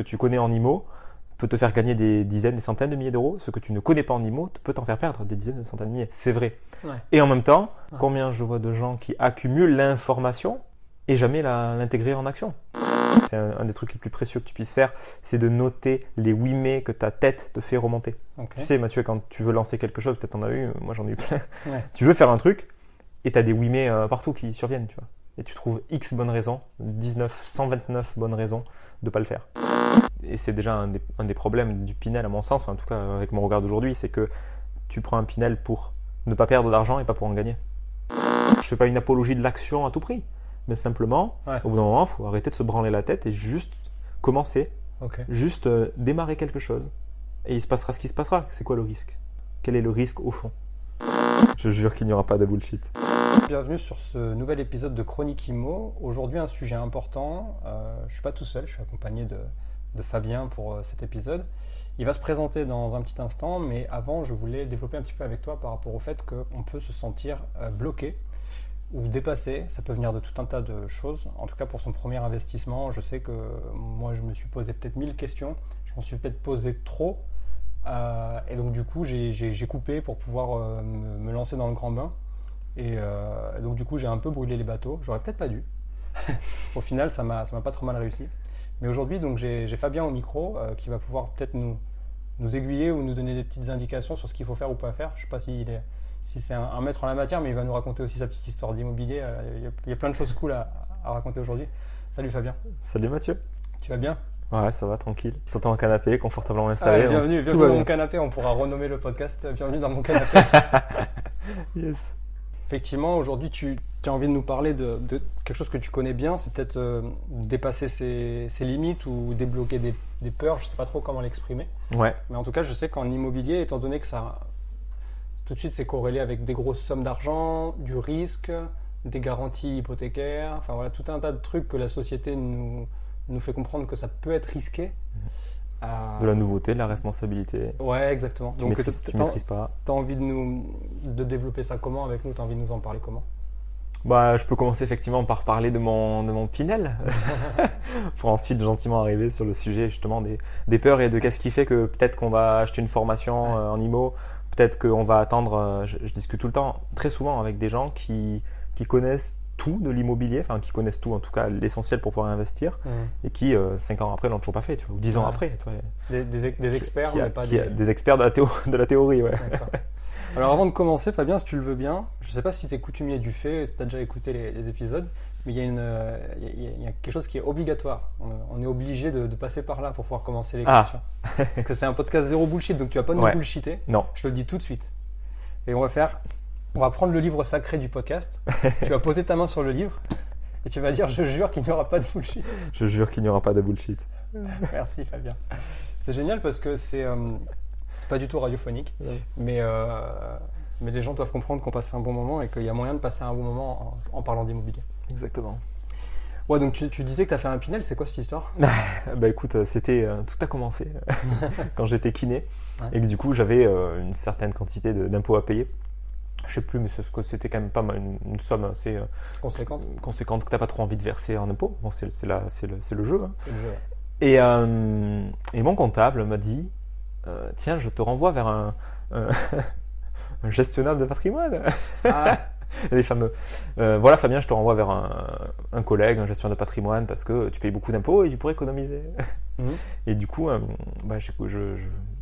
que tu connais en IMO peut te faire gagner des dizaines, des centaines de milliers d'euros. Ce que tu ne connais pas en IMO peut t'en faire perdre des dizaines, des centaines de milliers. C'est vrai. Ouais. Et en même temps, combien je vois de gens qui accumulent l'information et jamais l'intégrer en action. C'est un des trucs les plus précieux que tu puisses faire, c'est de noter les oui mais que ta tête te fait remonter. Okay. Tu sais Mathieu, quand tu veux lancer quelque chose, peut-être t'en as eu, moi j'en ai eu plein. Ouais. Tu veux faire un truc et tu as des oui mais partout qui surviennent, tu vois. Et tu trouves X bonnes raisons, 129 bonnes raisons de ne pas le faire. Et c'est déjà un des problèmes du Pinel à mon sens, en tout cas avec mon regard d'aujourd'hui, c'est que tu prends un Pinel pour ne pas perdre d'argent et pas pour en gagner. Je fais pas une apologie de l'action à tout prix, mais simplement, au bout d'un moment, il faut arrêter de se branler la tête et juste commencer, juste démarrer quelque chose. Et il se passera ce qui se passera. C'est quoi le risque? Quel est le risque au fond? Je jure qu'il n'y aura pas de bullshit. Bienvenue sur ce nouvel épisode de Chronique IMO. Aujourd'hui, un sujet important. Je ne suis pas tout seul, je suis accompagné de Fabien pour cet épisode. Il va se présenter dans un petit instant, mais avant, je voulais développer un petit peu avec toi par rapport au fait qu'on peut se sentir bloqué ou dépassé. Ça peut venir de tout un tas de choses. En tout cas, pour son premier investissement, je sais que moi, je me suis posé peut-être 1000 questions. Je m'en suis peut-être posé trop. Et donc, du coup, j'ai coupé pour pouvoir me lancer dans le grand bain. Et donc, du coup, j'ai un peu brûlé les bateaux. J'aurais peut-être pas dû. Au final, ça m'a pas trop mal réussi. Mais aujourd'hui, donc j'ai Fabien au micro qui va pouvoir peut-être nous aiguiller ou nous donner des petites indications sur ce qu'il faut faire ou pas faire. Je ne sais pas si c'est un maître en la matière, mais il va nous raconter aussi sa petite histoire d'immobilier. Il y a plein de choses cool à raconter aujourd'hui. Salut Fabien. Salut Mathieu. Tu vas bien? Ouais, ça va, tranquille. Sautant en canapé, confortablement installé. Bienvenue dans mon canapé. On pourra renommer le podcast Bienvenue dans mon canapé. Yes. Effectivement, aujourd'hui, tu as envie de nous parler de quelque chose que tu connais bien. C'est peut-être dépasser ses limites ou débloquer des peurs. Je ne sais pas trop comment l'exprimer. Ouais. Mais en tout cas, je sais qu'en immobilier, étant donné que ça, tout de suite, c'est corrélé avec des grosses sommes d'argent, du risque, des garanties hypothécaires. Enfin voilà, tout un tas de trucs que la société nous fait comprendre que ça peut être risqué. De la nouveauté, de la responsabilité. Ouais, exactement. Tu maîtrises pas. Tu as envie de développer ça comment avec nous? Tu as envie de nous en parler comment? Bah, je peux commencer effectivement par parler de mon Pinel pour ensuite gentiment arriver sur le sujet justement des peurs et de qu'est-ce qui fait que peut-être qu'on va acheter une formation en IMO, peut-être qu'on va attendre, je discute tout le temps, très souvent avec des gens qui connaissent tout de l'immobilier, enfin qui connaissent tout en tout cas l'essentiel pour pouvoir investir et qui 5 ans après l'ont toujours pas fait, tu vois, ou 10 ans après. Tu vois, des experts, mais pas des experts de la théorie, ouais. D'accord. Alors avant de commencer, Fabien, si tu le veux bien, je ne sais pas si tu es coutumier du fait, si tu as déjà écouté les épisodes, mais il y a quelque chose qui est obligatoire. On est obligé de passer par là pour pouvoir commencer les questions. Parce que c'est un podcast zéro bullshit, donc tu vas pas nous bullshiter. Non. Je te le dis tout de suite. Et on va prendre le livre sacré du podcast. Tu vas poser ta main sur le livre et tu vas dire « Je jure qu'il n'y aura pas de bullshit ». Je jure qu'il n'y aura pas de bullshit. Merci Fabien. C'est génial parce que c'est pas du tout radiophonique, mais les gens doivent comprendre qu'on passe un bon moment et qu'il y a moyen de passer un bon moment en parlant d'immobilier. Exactement. Ouais, donc tu disais que tu as fait un Pinel, c'est quoi cette histoire? Bah écoute, tout a commencé quand j'étais kiné et que du coup j'avais une certaine quantité d'impôts à payer. Je sais plus, mais c'était quand même pas mal, une somme assez conséquente que tu n'as pas trop envie de verser en impôts. Bon, c'est le jeu. Hein. C'est le jeu, ouais. Et mon comptable m'a dit tiens, je te renvoie vers un gestionnaire de patrimoine. Les fameux. Voilà, Fabien, je te renvoie vers un collègue, un gestionnaire de patrimoine, parce que tu payes beaucoup d'impôts et tu pourrais économiser. Et du coup,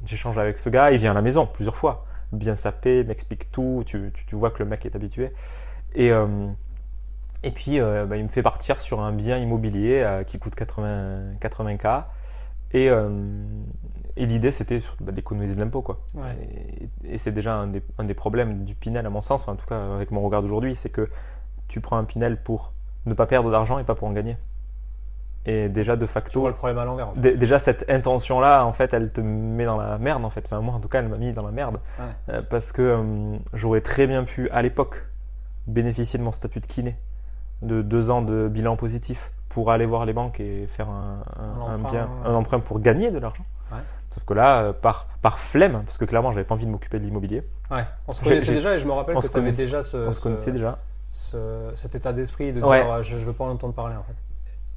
j'échange avec ce gars. Il vient à la maison plusieurs fois, bien sapé, m'explique tout. Tu vois que le mec est habitué. Et puis, il me fait partir sur un bien immobilier qui coûte 80K. Et l'idée, c'était d'économiser de l'impôt, quoi. Ouais. Et c'est déjà un des problèmes du Pinel, à mon sens, en tout cas avec mon regard d'aujourd'hui, c'est que tu prends un Pinel pour ne pas perdre d'argent et pas pour en gagner. Et déjà, de facto, tu vois le problème à l'envers. En fait. Déjà, cette intention-là, en fait, elle te met dans la merde, en fait. Enfin, moi, en tout cas, elle m'a mis dans la merde. Parce que j'aurais très bien pu, à l'époque, bénéficier de mon statut de kiné, de 2 ans de bilan positif, pour aller voir les banques et faire un emprunt pour gagner de l'argent. Ouais. Sauf que là, par flemme, parce que clairement, j'avais pas envie de m'occuper de l'immobilier. Ouais. On se connaissait déjà et je me rappelle que tu avais déjà on se connaissait déjà. Cet état d'esprit de dire je veux pas en entendre parler en fait.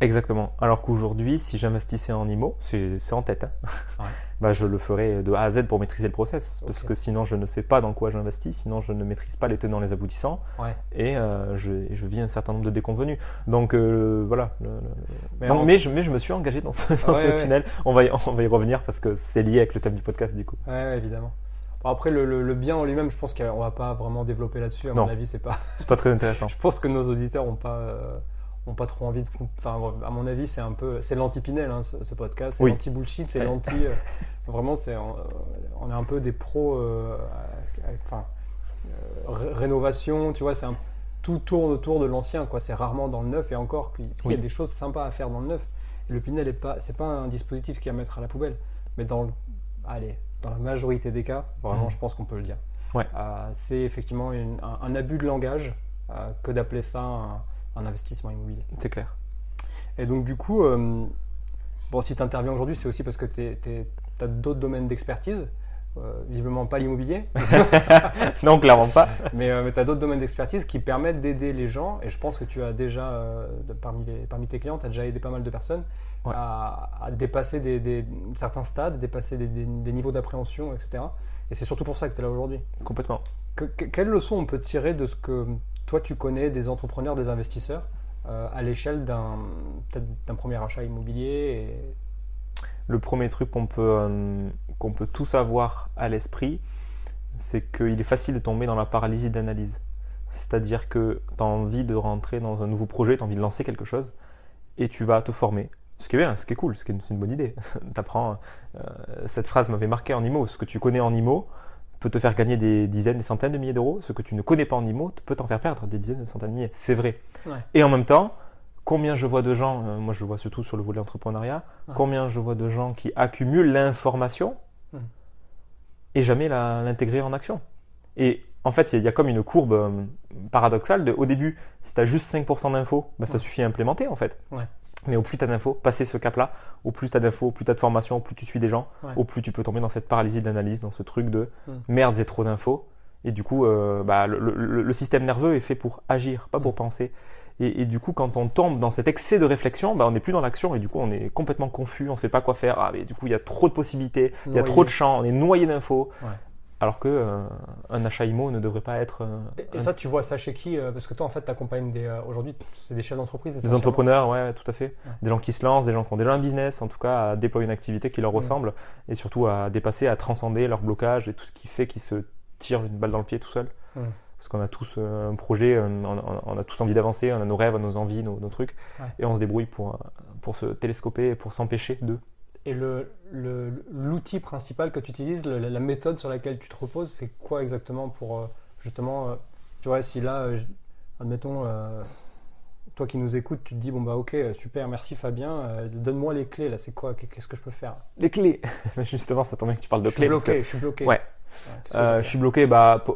Exactement. Alors qu'aujourd'hui, si j'investissais en IMO, c'est en tête, hein. Ouais. Bah, je le ferais de A à Z pour maîtriser le process. Parce Ok. que sinon, je ne sais pas dans quoi j'investis, sinon je ne maîtrise pas les tenants, les aboutissants, Ouais. et je vis un certain nombre de déconvenus. Donc voilà. Mais Donc, en- mais je me suis engagé dans ce ouais. tunnel. On va y revenir parce que c'est lié avec le thème du podcast du coup. Ouais, évidemment. Bon, après, le bien en lui-même, je pense qu'on va pas vraiment développer là-dessus. À Non. mon avis, c'est pas. C'est pas très intéressant. Je pense que nos auditeurs ont pas trop envie de. Enfin, à mon avis, c'est l'anti-Pinel, hein, ce podcast. C'est Oui. l'anti-bullshit, c'est Ouais. l'anti. Vraiment, on est un peu des pros. Enfin, rénovation, tu vois, tout tourne autour de l'ancien, quoi. C'est rarement dans le neuf, et encore, s'il y a Oui. des choses sympas à faire dans le neuf. Et le Pinel c'est pas un dispositif qui est à mettre à la poubelle, mais dans la majorité des cas, vraiment, je pense qu'on peut le dire. Ouais. C'est effectivement un abus de langage que d'appeler ça un investissement immobilier. C'est clair. Et donc, du coup, bon, si tu interviens aujourd'hui, c'est aussi parce que tu as d'autres domaines d'expertise. Visiblement pas l'immobilier, Non, clairement pas. mais tu as d'autres domaines d'expertise qui permettent d'aider les gens. Et je pense que tu as déjà, parmi tes clients, tu as déjà aidé pas mal de personnes Ouais. à dépasser certains stades, dépasser des niveaux d'appréhension, etc. Et c'est surtout pour ça que tu es là aujourd'hui. Complètement. Quelles leçons on peut tirer de ce que toi tu connais des entrepreneurs, des investisseurs à l'échelle peut-être d'un premier achat immobilier Le premier truc qu'on peut tous avoir à l'esprit, c'est qu'il est facile de tomber dans la paralysie d'analyse. C'est-à-dire que tu as envie de rentrer dans un nouveau projet, tu as envie de lancer quelque chose, et tu vas te former. Ce qui est bien, ce qui est cool, c'est une bonne idée. T'apprends, cette phrase m'avait marqué en IMO. Ce que tu connais en IMO peut te faire gagner des dizaines, des centaines de milliers d'euros. Ce que tu ne connais pas en IMO peut t'en faire perdre des dizaines, des centaines de milliers. C'est vrai. Ouais. Et en même temps, combien je vois de gens, moi je le vois surtout sur le volet entrepreneuriat, Ouais. combien je vois de gens qui accumulent l'information et jamais l'intégrer en action. Et en fait, il y a comme une courbe paradoxale. Au début, si tu as juste 5% d'infos, ça suffit à implémenter en fait. Ouais. Mais au plus tu as d'infos, passer ce cap-là, au plus tu as d'infos, au plus tu as de formation, au plus tu suis des gens, Ouais. au plus tu peux tomber dans cette paralysie d'analyse, dans ce truc de merde, j'ai trop d'infos. Et du coup, le système nerveux est fait pour agir, pas pour penser. Et du coup, quand on tombe dans cet excès de réflexion, on n'est plus dans l'action et du coup, on est complètement confus, on ne sait pas quoi faire. Mais du coup, il y a trop de possibilités, il y a trop de champs, on est noyé d'infos. Ouais. Alors que un achat IMO ne devrait pas être. Et ça, tu vois ça chez qui parce que toi, en fait, tu accompagnes aujourd'hui, c'est des chefs d'entreprise. Des essentiellement. entrepreneurs, ouais, tout à fait. Ouais. Des gens qui se lancent, des gens qui ont déjà un business, en tout cas, à déployer une activité qui leur ressemble et surtout à dépasser, à transcender leur blocage et tout ce qui fait qu'ils se tirent une balle dans le pied tout seul. Parce qu'on a tous un projet, on a tous envie d'avancer, on a nos rêves, nos envies, nos trucs, et on se débrouille pour se télescoper et pour s'empêcher de. Et l'outil principal que tu utilises, la méthode sur laquelle tu te reposes, c'est quoi exactement pour justement, tu vois, si là, admettons, toi qui nous écoutes, tu te dis, bon bah ok, super, merci Fabien, donne-moi les clés là, c'est quoi, qu'est-ce que je peux faire? Les clés. Justement, ça tombe bien que tu parles de clés. Je suis bloqué. Ouais. Qu'est-ce que je peux Je suis faire bloqué,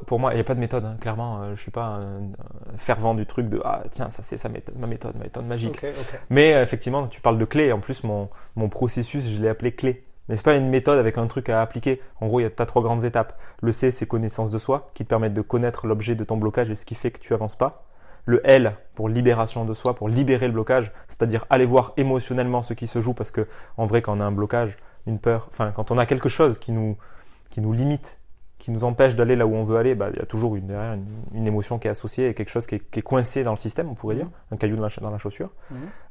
pour moi, il n'y a pas de méthode, hein, clairement. Je suis pas un fervent du truc de tiens, ça c'est ma méthode magique. Ok. Mais effectivement, tu parles de clés. En plus, mon processus, je l'ai appelé clé. Mais c'est pas une méthode avec un truc à appliquer. En gros, t'as 3 grandes étapes. Le C, c'est connaissance de soi, qui te permettent de connaître l'objet de ton blocage et ce qui fait que tu avances pas. Le L, pour libération de soi, pour libérer le blocage, c'est-à-dire aller voir émotionnellement ce qui se joue, parce que en vrai, quand on a un blocage, une peur, enfin, quand on a quelque chose qui nous limite, qui nous empêche d'aller là où on veut aller, il y a toujours derrière une émotion qui est associée et quelque chose qui est coincé dans le système, on pourrait dire, un caillou dans la chaussure,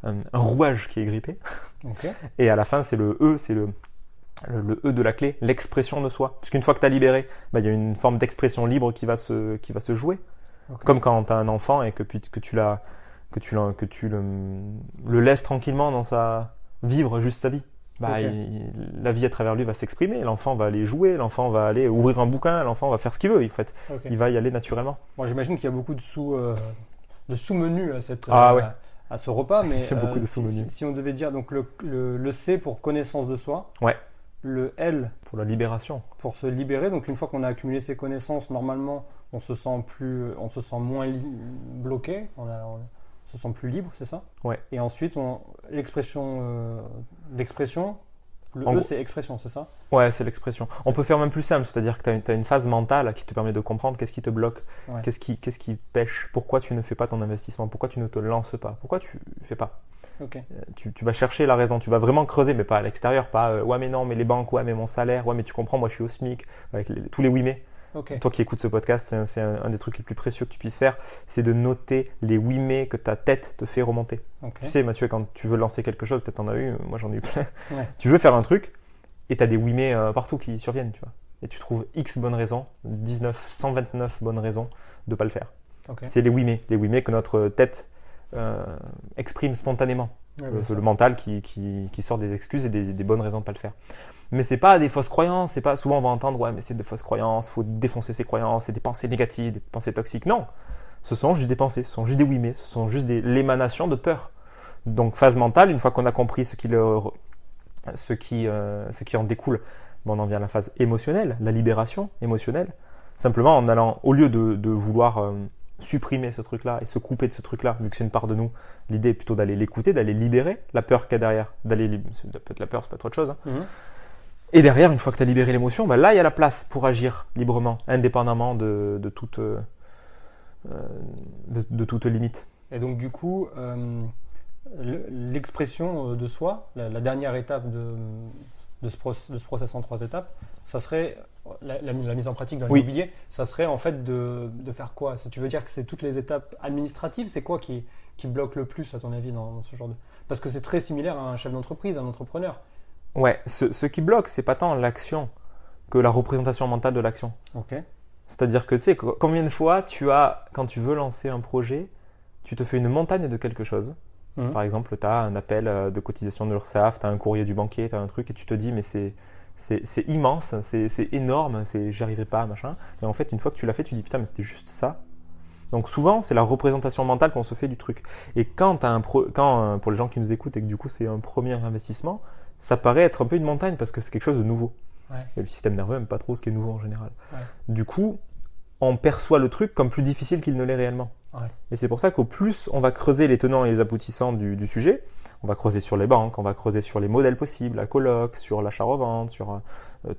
un rouage qui est grippé. Ok. Et à la fin, c'est le E, c'est le E de la clé, l'expression de soi. Parce qu'une fois que tu as libéré, il y a une forme d'expression libre qui va se jouer. Okay. Comme quand tu as un enfant et que tu le laisses tranquillement vivre juste sa vie. La vie à travers lui va s'exprimer, l'enfant va aller jouer, l'enfant va aller ouvrir un bouquin, l'enfant va faire ce qu'il veut, en fait. Okay. Il va y aller naturellement. Bon, j'imagine qu'il y a beaucoup de sous-menus à ce repas, mais beaucoup de sous-menus. Si on devait dire donc le C pour connaissance de soi, ouais. Le L pour la libération, pour se libérer. Donc une fois qu'on a accumulé ces connaissances, normalement on se sent moins bloqué, on se sent plus libre, c'est ça? Ouais. Et ensuite l'expression, le E c'est expression, c'est ça? Ouais, c'est l'expression. On peut faire même plus simple, c'est-à-dire que tu as une phase mentale qui te permet de comprendre qu'est-ce qui te bloque, qu'est-ce qui pêche, pourquoi tu ne fais pas ton investissement, pourquoi tu ne te lances pas, pourquoi tu fais pas. Ok. Tu vas chercher la raison, tu vas vraiment creuser, mais pas à l'extérieur, pas ouais mais non, mais les banques, ouais mais mon salaire, ouais mais tu comprends, moi je suis au SMIC, avec tous les oui mais. Ok. Toi qui écoutes ce podcast, c'est un des trucs les plus précieux que tu puisses faire, c'est de noter les oui mais que ta tête te fait remonter. Ok. Tu sais Mathieu, quand tu veux lancer quelque chose, peut-être t'en as eu, moi j'en ai eu plein, Ouais. tu veux faire un truc et t'as des oui mais partout qui surviennent, tu vois. Et tu trouves X bonnes raisons, 129 bonnes raisons de pas le faire. Ok. C'est les oui mais que notre tête exprime spontanément. Ouais, bien sûr. Le mental qui sort des excuses et des bonnes raisons de pas le faire. Mais c'est pas des fausses croyances, c'est pas souvent on va entendre ouais mais c'est des fausses croyances, faut défoncer ses croyances, c'est des pensées négatives, des pensées toxiques. Non, ce sont juste des pensées, ce sont juste des oui mais, ce sont juste l'émanation de peur. Donc phase mentale, une fois qu'on a compris ce qui en découle, on en vient à la phase émotionnelle, la libération émotionnelle. Simplement en allant, au lieu de vouloir supprimer ce truc-là et se couper de ce truc-là, vu que c'est une part de nous, l'idée est plutôt d'aller l'écouter, d'aller libérer la peur qu'il y a derrière. Peut-être la peur, c'est pas autre chose. Hein. Mhm. Et derrière, une fois que tu as libéré l'émotion, là, il y a la place pour agir librement, indépendamment de toute limite. Et donc du coup, l'expression de soi, la dernière étape de ce process en 3 étapes, ça serait la mise en pratique dans l'immobilier, ça serait en fait de faire quoi? Tu veux dire que c'est toutes les étapes administratives? C'est quoi qui bloque le plus à ton avis dans ce genre de... Parce que c'est très similaire à un chef d'entreprise, un entrepreneur. Ouais, ce qui bloque, c'est pas tant l'action que la représentation mentale de l'action. Ok. C'est-à-dire que tu sais, combien de fois quand tu veux lancer un projet, tu te fais une montagne de quelque chose. Mhm. Par exemple, tu as un appel de cotisation de l'URSSAF, tu as un courrier du banquier, tu as un truc et tu te dis mais c'est immense, c'est énorme, j'y arriverai pas, machin. Et en fait, une fois que tu l'as fait, tu dis putain mais c'était juste ça. Donc souvent, c'est la représentation mentale qu'on se fait du truc. Et quand pour les gens qui nous écoutent et que du coup c'est un premier investissement, ça paraît être un peu une montagne parce que c'est quelque chose de nouveau. Ouais. Et le système nerveux n'aime pas trop ce qui est nouveau en général. Ouais. Du coup, on perçoit le truc comme plus difficile qu'il ne l'est réellement. Ouais. Et c'est pour ça qu'au plus on va creuser les tenants et les aboutissants du sujet, on va creuser sur les banques, on va creuser sur les modèles possibles, la coloc, sur l'achat-revente, sur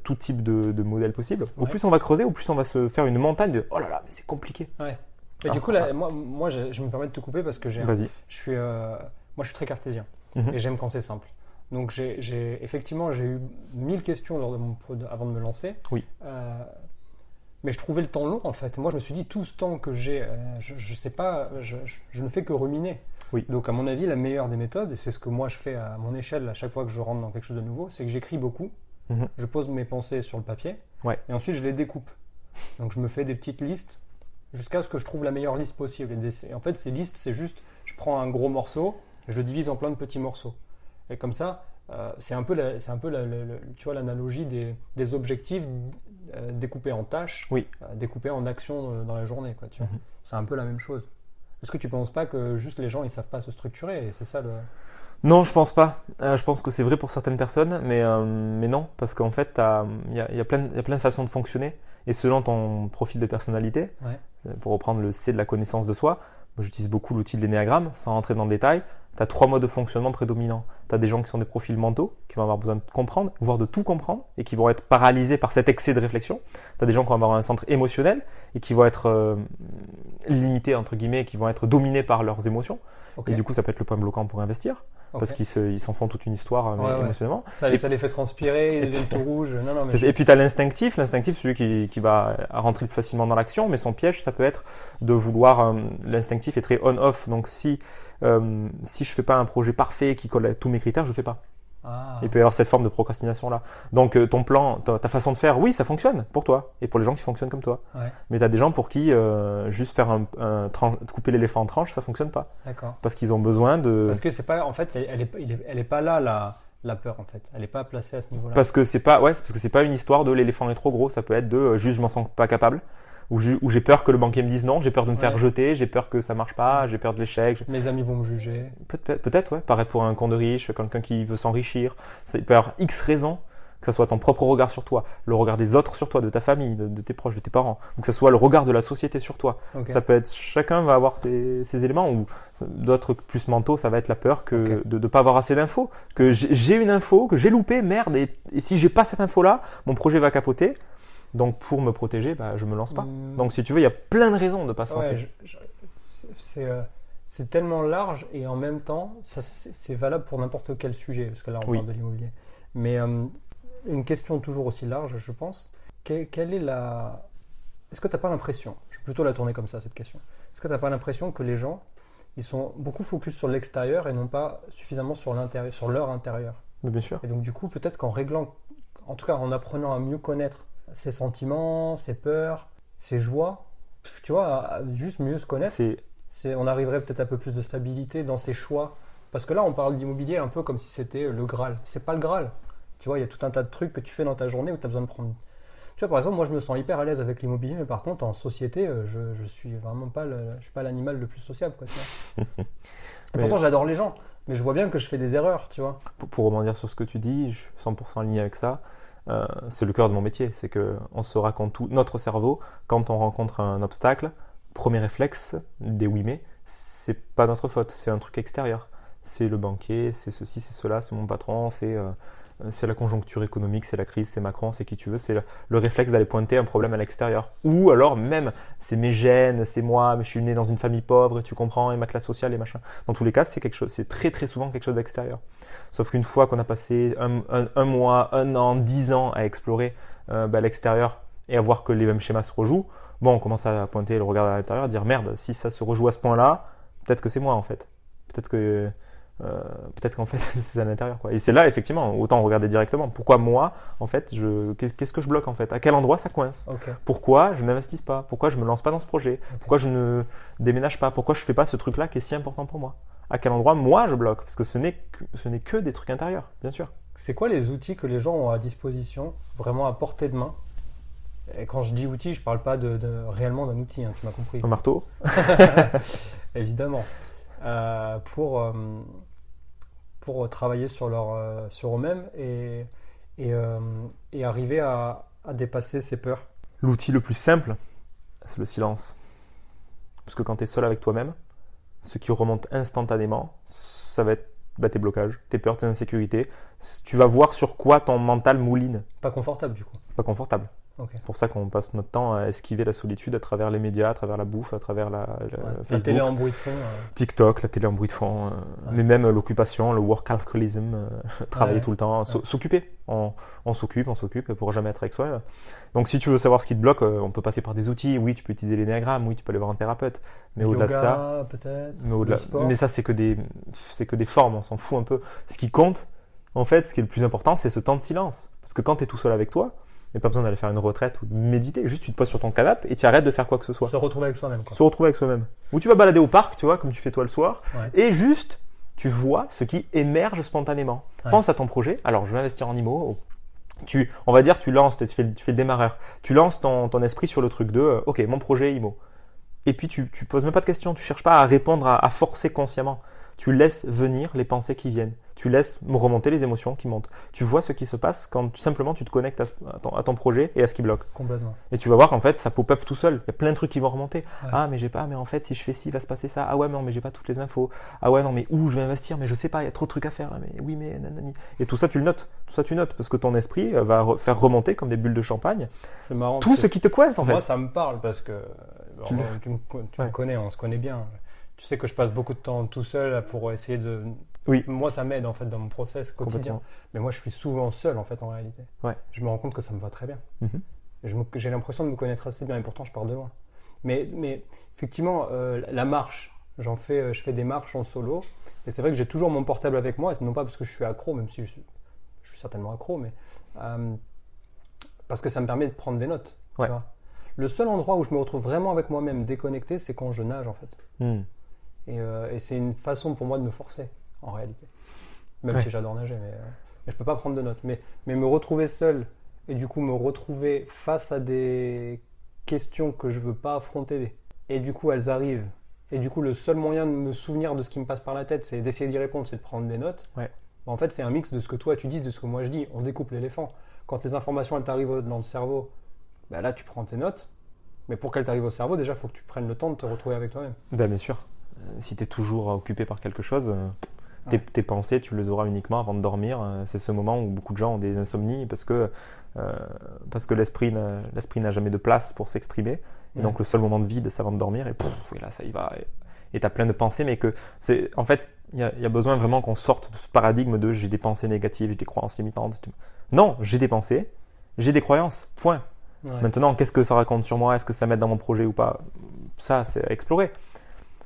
tout type de modèles possibles. Au plus on va creuser, au plus on va se faire une montagne de oh là là, mais c'est compliqué. Ouais. Et du coup, là, moi je me permets de te couper parce que Vas-y. je suis très cartésien et j'aime quand c'est simple. Donc effectivement, j'ai eu 1000 questions avant de me lancer. Oui. Mais je trouvais le temps long en fait. Moi, je me suis dit, tout ce temps que j'ai, je sais pas, je ne fais que ruminer. Oui. Donc, à mon avis, la meilleure des méthodes, et c'est ce que moi je fais à mon échelle à chaque fois que je rentre dans quelque chose de nouveau, c'est que j'écris beaucoup. Je pose mes pensées sur le papier et ensuite je les découpe. Donc, je me fais des petites listes jusqu'à ce que je trouve la meilleure liste possible. Et en fait, ces listes, c'est juste, je prends un gros morceau et je le divise en plein de petits morceaux. Et comme ça, c'est un peu tu vois, l'analogie des objectifs découpés en tâches, découpés en actions dans la journée, quoi, tu vois. C'est un peu la même chose. Est-ce que tu ne penses pas que juste les gens ils savent pas se structurer et c'est ça le... Non, je pense pas. Je pense que c'est vrai pour certaines personnes, mais non, parce qu'en fait, il y a plein de façons de fonctionner et selon ton profil de personnalité, pour reprendre le C de la connaissance de soi, moi, j'utilise beaucoup l'outil de l'énéagramme, sans rentrer dans le détail. Tu as 3 modes de fonctionnement prédominants. Tu as des gens qui sont des profils mentaux, qui vont avoir besoin de comprendre, voire de tout comprendre, et qui vont être paralysés par cet excès de réflexion. Tu as des gens qui vont avoir un centre émotionnel, et qui vont être limités, entre guillemets, et qui vont être dominés par leurs émotions. Okay. Et du coup, ça peut être le point bloquant pour investir, parce qu'ils s'en font toute une histoire émotionnellement. Ça les fait transpirer, les yeux tout rouges. Non, et puis tu as l'instinctif, celui qui va rentrer plus facilement dans l'action, mais son piège, ça peut être de vouloir... l'instinctif est très on-off, donc si je fais pas un projet parfait qui colle à tous mes critères, je le fais pas. Il peut y avoir cette forme de procrastination là. Donc ton plan, ta façon de faire, oui, ça fonctionne pour toi et pour les gens qui fonctionnent comme toi. Mais tu as des gens pour qui juste faire couper l'éléphant en tranches, ça fonctionne pas. D'accord. Parce qu'ils ont besoin de... Parce que c'est pas, en fait, elle est pas là la peur en fait. Elle est pas placée à ce niveau-là. Parce que c'est pas une histoire de l'éléphant est trop gros. Ça peut être de juste je m'en sens pas capable. Ou j'ai peur que le banquier me dise non, j'ai peur de me faire jeter, j'ai peur que ça marche pas, j'ai peur de l'échec. Mes amis vont me juger. Peut-être, paraître pour un con de riche, quelqu'un qui veut s'enrichir. Il peut y avoir X raisons, que ce soit ton propre regard sur toi, le regard des autres sur toi, de ta famille, de tes proches, de tes parents, ou que ce soit le regard de la société sur toi. Ça peut être, chacun va avoir ces éléments, ou d'autres plus mentaux, ça va être la peur de ne pas avoir assez d'infos, que j'ai une info, que j'ai loupé, merde, et si j'ai pas cette info-là, mon projet va capoter. Donc pour me protéger, je me lance pas. Donc si tu veux, il y a plein de raisons de pas se lancer. c'est tellement large et en même temps, ça, c'est valable pour n'importe quel sujet, parce que là, on Oui. parle de l'immobilier. Mais une question toujours aussi large, je pense. Quelle est la... Est-ce que tu n'as pas l'impression, je vais plutôt la tourner comme ça, cette question, est-ce que tu n'as pas l'impression que les gens, ils sont beaucoup focus sur l'extérieur et non pas suffisamment sur l'intérieur, sur leur intérieur? Mais bien sûr. Et donc, du coup, peut-être qu'en réglant, en tout cas en apprenant à mieux connaître ses sentiments, ses peurs, ses joies, tu vois, à juste mieux se connaître, on arriverait peut-être à un peu plus de stabilité dans ses choix. Parce que là, on parle d'immobilier un peu comme si c'était le Graal. C'est pas le Graal. Tu vois, il y a tout un tas de trucs que tu fais dans ta journée où tu as besoin de prendre. Tu vois, par exemple, moi, je me sens hyper à l'aise avec l'immobilier, mais par contre, en société, je suis vraiment pas je suis pas l'animal le plus sociable, quoi, tu vois. Et pourtant, j'adore les gens, mais je vois bien que je fais des erreurs, tu vois. Pour rebondir sur ce que tu dis, je suis 100% aligné avec ça. C'est le cœur de mon métier, c'est qu'on se raconte tout. Notre cerveau, quand on rencontre un obstacle, premier réflexe des oui mais, c'est pas notre faute, c'est un truc extérieur. C'est le banquier, c'est ceci, c'est cela, c'est mon patron, c'est la conjoncture économique, c'est la crise, c'est Macron, c'est qui tu veux. C'est le réflexe d'aller pointer un problème à l'extérieur. Ou alors même, c'est mes gènes, c'est moi, mais je suis né dans une famille pauvre, tu comprends, et ma classe sociale et machin. Dans tous les cas, c'est quelque chose, c'est très très souvent quelque chose d'extérieur. Sauf qu'une fois qu'on a passé un mois, un an, 10 ans à explorer l'extérieur et à voir que les mêmes schémas se rejouent, bon, on commence à pointer le regard à l'intérieur, à dire merde, si ça se rejoue à ce point-là, peut-être que c'est moi en fait. Peut-être qu'en fait c'est à l'intérieur, quoi. Et c'est là effectivement, autant regarder directement. Pourquoi moi, en fait, qu'est-ce que je bloque en fait? À quel endroit ça coince? Ok. Pourquoi je n'investis pas? Pourquoi je me lance pas dans ce projet? Ok. Pourquoi je ne déménage pas? Pourquoi je fais pas ce truc-là qui est si important pour moi? À quel endroit moi je bloque? Parce que ce n'est que des trucs intérieurs, bien sûr. C'est quoi les outils que les gens ont à disposition, vraiment à portée de main? Et quand je dis outil, je parle pas réellement d'un outil, hein, tu m'as compris. Un marteau? Évidemment. Pour travailler sur eux-mêmes et arriver à dépasser ses peurs. L'outil le plus simple, c'est le silence. Parce que quand tu es seul avec toi-même, ce qui remonte instantanément, ça va être tes blocages, tes peurs, tes insécurités. Tu vas voir sur quoi ton mental mouline. Pas confortable du coup. Pas confortable. Ok. C'est pour ça qu'on passe notre temps à esquiver la solitude à travers les médias, à travers la bouffe, à travers La Facebook, télé en bruit de fond. TikTok, la télé en bruit de fond, mais même l'occupation, le workaholism, travailler tout le temps, s'occuper. On s'occupe pour jamais être avec soi. Donc si tu veux savoir ce qui te bloque, on peut passer par des outils. Oui, tu peux utiliser l'énéagramme, oui, tu peux aller voir un thérapeute. Mais au-delà de ça, peut-être. mais ça c'est que des formes, on s'en fout un peu. Ce qui compte, en fait, ce qui est le plus important, c'est ce temps de silence. Parce que quand tu es tout seul avec toi, il n'y a pas besoin d'aller faire une retraite ou de méditer. Juste, tu te poses sur ton canapé et tu arrêtes de faire quoi que ce soit. Se retrouver avec soi-même, quoi. Se retrouver avec soi-même. Ou tu vas balader au parc, tu vois, comme tu fais toi le soir, et juste, tu vois ce qui émerge spontanément. Ouais. Pense à ton projet. Alors, je vais investir en IMO. On va dire, tu lances, tu fais le démarreur. Tu lances ton esprit sur le truc de, ok, mon projet IMO. Et puis, tu poses même pas de questions. Tu cherches pas à répondre, à forcer consciemment. Tu laisses venir les pensées qui viennent. Tu laisses remonter les émotions qui montent. Tu vois ce qui se passe quand simplement tu te connectes à ton projet et à ce qui bloque. Complètement. Et tu vas voir qu'en fait, ça pop-up tout seul. Il y a plein de trucs qui vont remonter. Ouais. Ah, mais j'ai pas, mais en fait, si je fais ci, il va se passer ça. Ah ouais, non, mais j'ai pas toutes les infos. Ah ouais, non, mais où je vais investir, mais je sais pas, il y a trop de trucs à faire. Mais oui, mais nanani. Et tout ça, tu le notes. Tout ça, tu notes. Parce que ton esprit va faire remonter comme des bulles de champagne. C'est marrant. Tout ce qui te coince, en fait. Moi, ça me parle parce que tu me connais, on se connaît bien. Tu sais que je passe beaucoup de temps tout seul pour essayer de... Oui. Moi, ça m'aide en fait dans mon process quotidien. Mais moi, je suis souvent seul en fait en réalité. Ouais. Je me rends compte que ça me va très bien. J'ai l'impression de me connaître assez bien et pourtant je pars de loin. Mais effectivement, la marche, je fais des marches en solo. Et c'est vrai que j'ai toujours mon portable avec moi. Non pas parce que je suis accro, même si je suis certainement accro, mais parce que ça me permet de prendre des notes. Ouais. Tu vois. Le seul endroit où je me retrouve vraiment avec moi-même déconnecté, c'est quand je nage en fait. Et c'est une façon pour moi de me forcer, en réalité. Même si j'adore nager, mais je ne peux pas prendre de notes. Mais me retrouver seul, et du coup me retrouver face à des questions que je ne veux pas affronter, et du coup elles arrivent, et du coup le seul moyen de me souvenir de ce qui me passe par la tête, c'est d'essayer d'y répondre, c'est de prendre des notes. Ouais. En fait, c'est un mix de ce que toi tu dis, de ce que moi je dis. On découpe l'éléphant. Quand les informations elles t'arrivent dans le cerveau, bah là tu prends tes notes, mais pour qu'elles t'arrivent au cerveau, déjà il faut que tu prennes le temps de te retrouver avec toi-même. Ben, bien sûr. Si tu es toujours occupé par quelque chose, tes pensées, tu les auras uniquement avant de dormir. C'est ce moment où beaucoup de gens ont des insomnies parce que l'esprit n'a jamais de place pour s'exprimer. Et donc le seul moment de vide, c'est avant de dormir. Et là, ça y va. et tu as plein de pensées, mais que en fait, il y a besoin vraiment qu'on sorte de ce paradigme de j'ai des pensées négatives, j'ai des croyances limitantes. Non, j'ai des pensées, j'ai des croyances, point. Ouais. Maintenant, qu'est-ce que ça raconte sur moi? Est-ce que ça m'aide dans mon projet ou pas? Ça, c'est à explorer.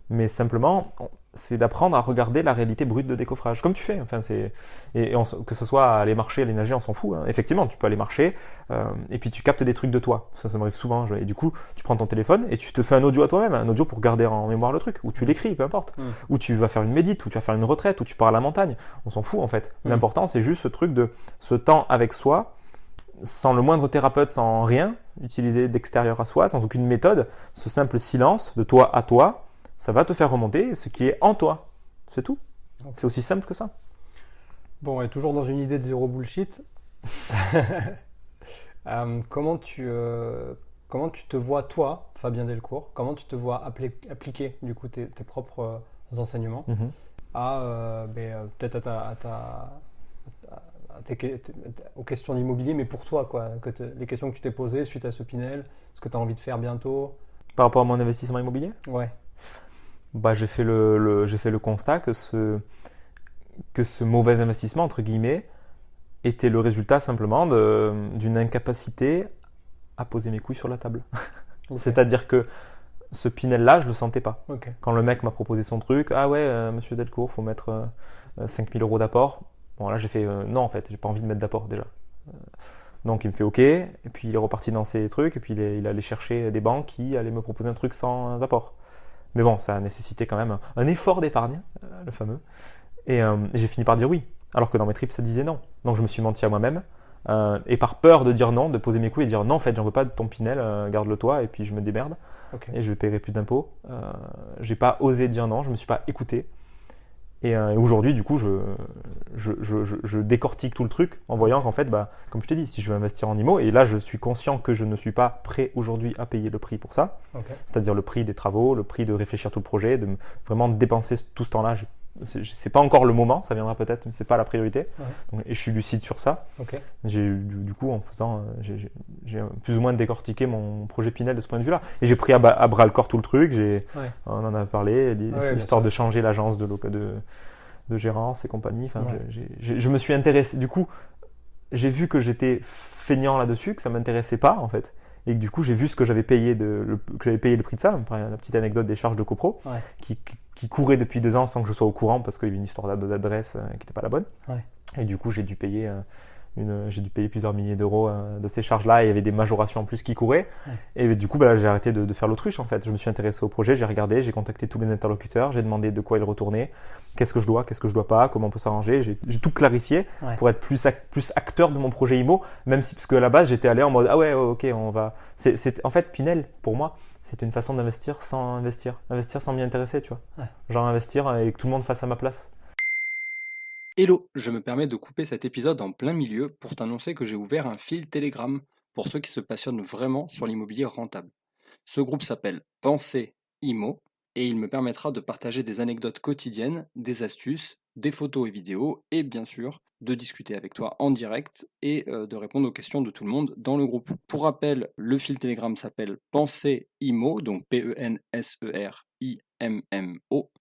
Mais simplement, c'est d'apprendre à regarder la réalité brute de décoffrage, comme tu fais. Enfin, que ce soit aller marcher, aller nager, on s'en fout. Hein. Effectivement, tu peux aller marcher et puis tu captes des trucs de toi. Ça m'arrive souvent. Et du coup, tu prends ton téléphone et tu te fais un audio à toi-même, un audio pour garder en mémoire le truc, ou tu l'écris, peu importe. Ou tu vas faire une médite, ou tu vas faire une retraite, ou tu pars à la montagne. On s'en fout en fait. L'important, c'est juste ce truc de ce temps avec soi, sans le moindre thérapeute, sans rien, utilisé d'extérieur à soi, sans aucune méthode, ce simple silence de toi à toi, ça va te faire remonter ce qui est en toi. C'est tout. Okay. C'est aussi simple que ça. Bon, et toujours dans une idée de zéro bullshit, comment tu te vois, toi, Fabien Delcourt, comment tu te vois appliquer du coup tes propres enseignements peut-être aux questions d'immobilier, mais pour toi, quoi, les questions que tu t'es posées suite à ce Pinel, ce que tu as envie de faire bientôt. Par rapport à mon investissement immobilier ? Ouais. J'ai fait le constat que ce mauvais investissement, entre guillemets, était le résultat simplement d'une incapacité à poser mes couilles sur la table. Okay. C'est-à-dire que ce Pinel-là, je le sentais pas. Okay. Quand le mec m'a proposé son truc, ah ouais, monsieur Delcourt, faut mettre 5 000 € d'apport. Bon, là, j'ai fait non, en fait, j'ai pas envie de mettre d'apport déjà. Donc, il me fait OK, et puis il est reparti dans ses trucs, et puis il allait chercher des banques qui allaient me proposer un truc sans apport. Mais bon, ça a nécessité quand même un effort d'épargne, le fameux. Et j'ai fini par dire oui, alors que dans mes tripes, ça disait non. Donc, je me suis menti à moi-même. Et par peur de dire non, de poser mes couilles et dire non, en fait, j'en veux pas de ton Pinel, garde-le toi, et puis je me démerde. Okay. Et je ne paierai plus d'impôts. J'ai pas osé dire non, je me suis pas écouté. Et aujourd'hui, du coup, je décortique tout le truc en voyant qu'en fait, comme je t'ai dit, si je veux investir en IMO, et là, je suis conscient que je ne suis pas prêt aujourd'hui à payer le prix pour ça, okay. C'est-à-dire le prix des travaux, le prix de réfléchir tout le projet, de vraiment dépenser tout ce temps-là. C'est pas encore le moment, ça viendra peut-être, mais c'est pas la priorité. Ouais. Donc, et je suis lucide sur ça. Okay. Du coup, en faisant, j'ai plus ou moins décortiqué mon projet Pinel de ce point de vue-là. Et j'ai pris à bras le corps tout le truc. On en a parlé, l'histoire de changer l'agence de gérance et compagnie. Enfin, je me suis intéressé. Du coup, j'ai vu que j'étais feignant là-dessus, que ça m'intéressait pas en fait. Et que du coup, j'ai vu ce que j'avais payé le prix de ça. La petite anecdote des charges de copro qui courait depuis 2 ans sans que je sois au courant parce qu'il y avait une histoire d'adresse qui n'était pas la bonne. Ouais. Et du coup, j'ai dû payer plusieurs milliers d'euros de ces charges-là. Et il y avait des majorations en plus qui couraient. Ouais. Et du coup, j'ai arrêté de faire l'autruche en fait. Je me suis intéressé au projet, j'ai regardé, j'ai contacté tous mes interlocuteurs, j'ai demandé de quoi ils retournaient, qu'est-ce que je dois pas, comment on peut s'arranger. J'ai tout clarifié pour être plus acteur de mon projet IMO, même si parce qu'à la base j'étais allé en mode ah ouais ok on va. En fait Pinel pour moi c'est une façon d'investir sans investir sans m'y intéresser, tu vois. Ouais. Genre investir et que tout le monde fasse à ma place. Hello, je me permets de couper cet épisode en plein milieu pour t'annoncer que j'ai ouvert un fil Telegram pour ceux qui se passionnent vraiment sur l'immobilier rentable. Ce groupe s'appelle Pensée IMO et il me permettra de partager des anecdotes quotidiennes, des astuces, des photos et vidéos et bien sûr de discuter avec toi en direct et de répondre aux questions de tout le monde dans le groupe. Pour rappel, le fil Telegram s'appelle Pensée IMO, donc PENSERIMMO.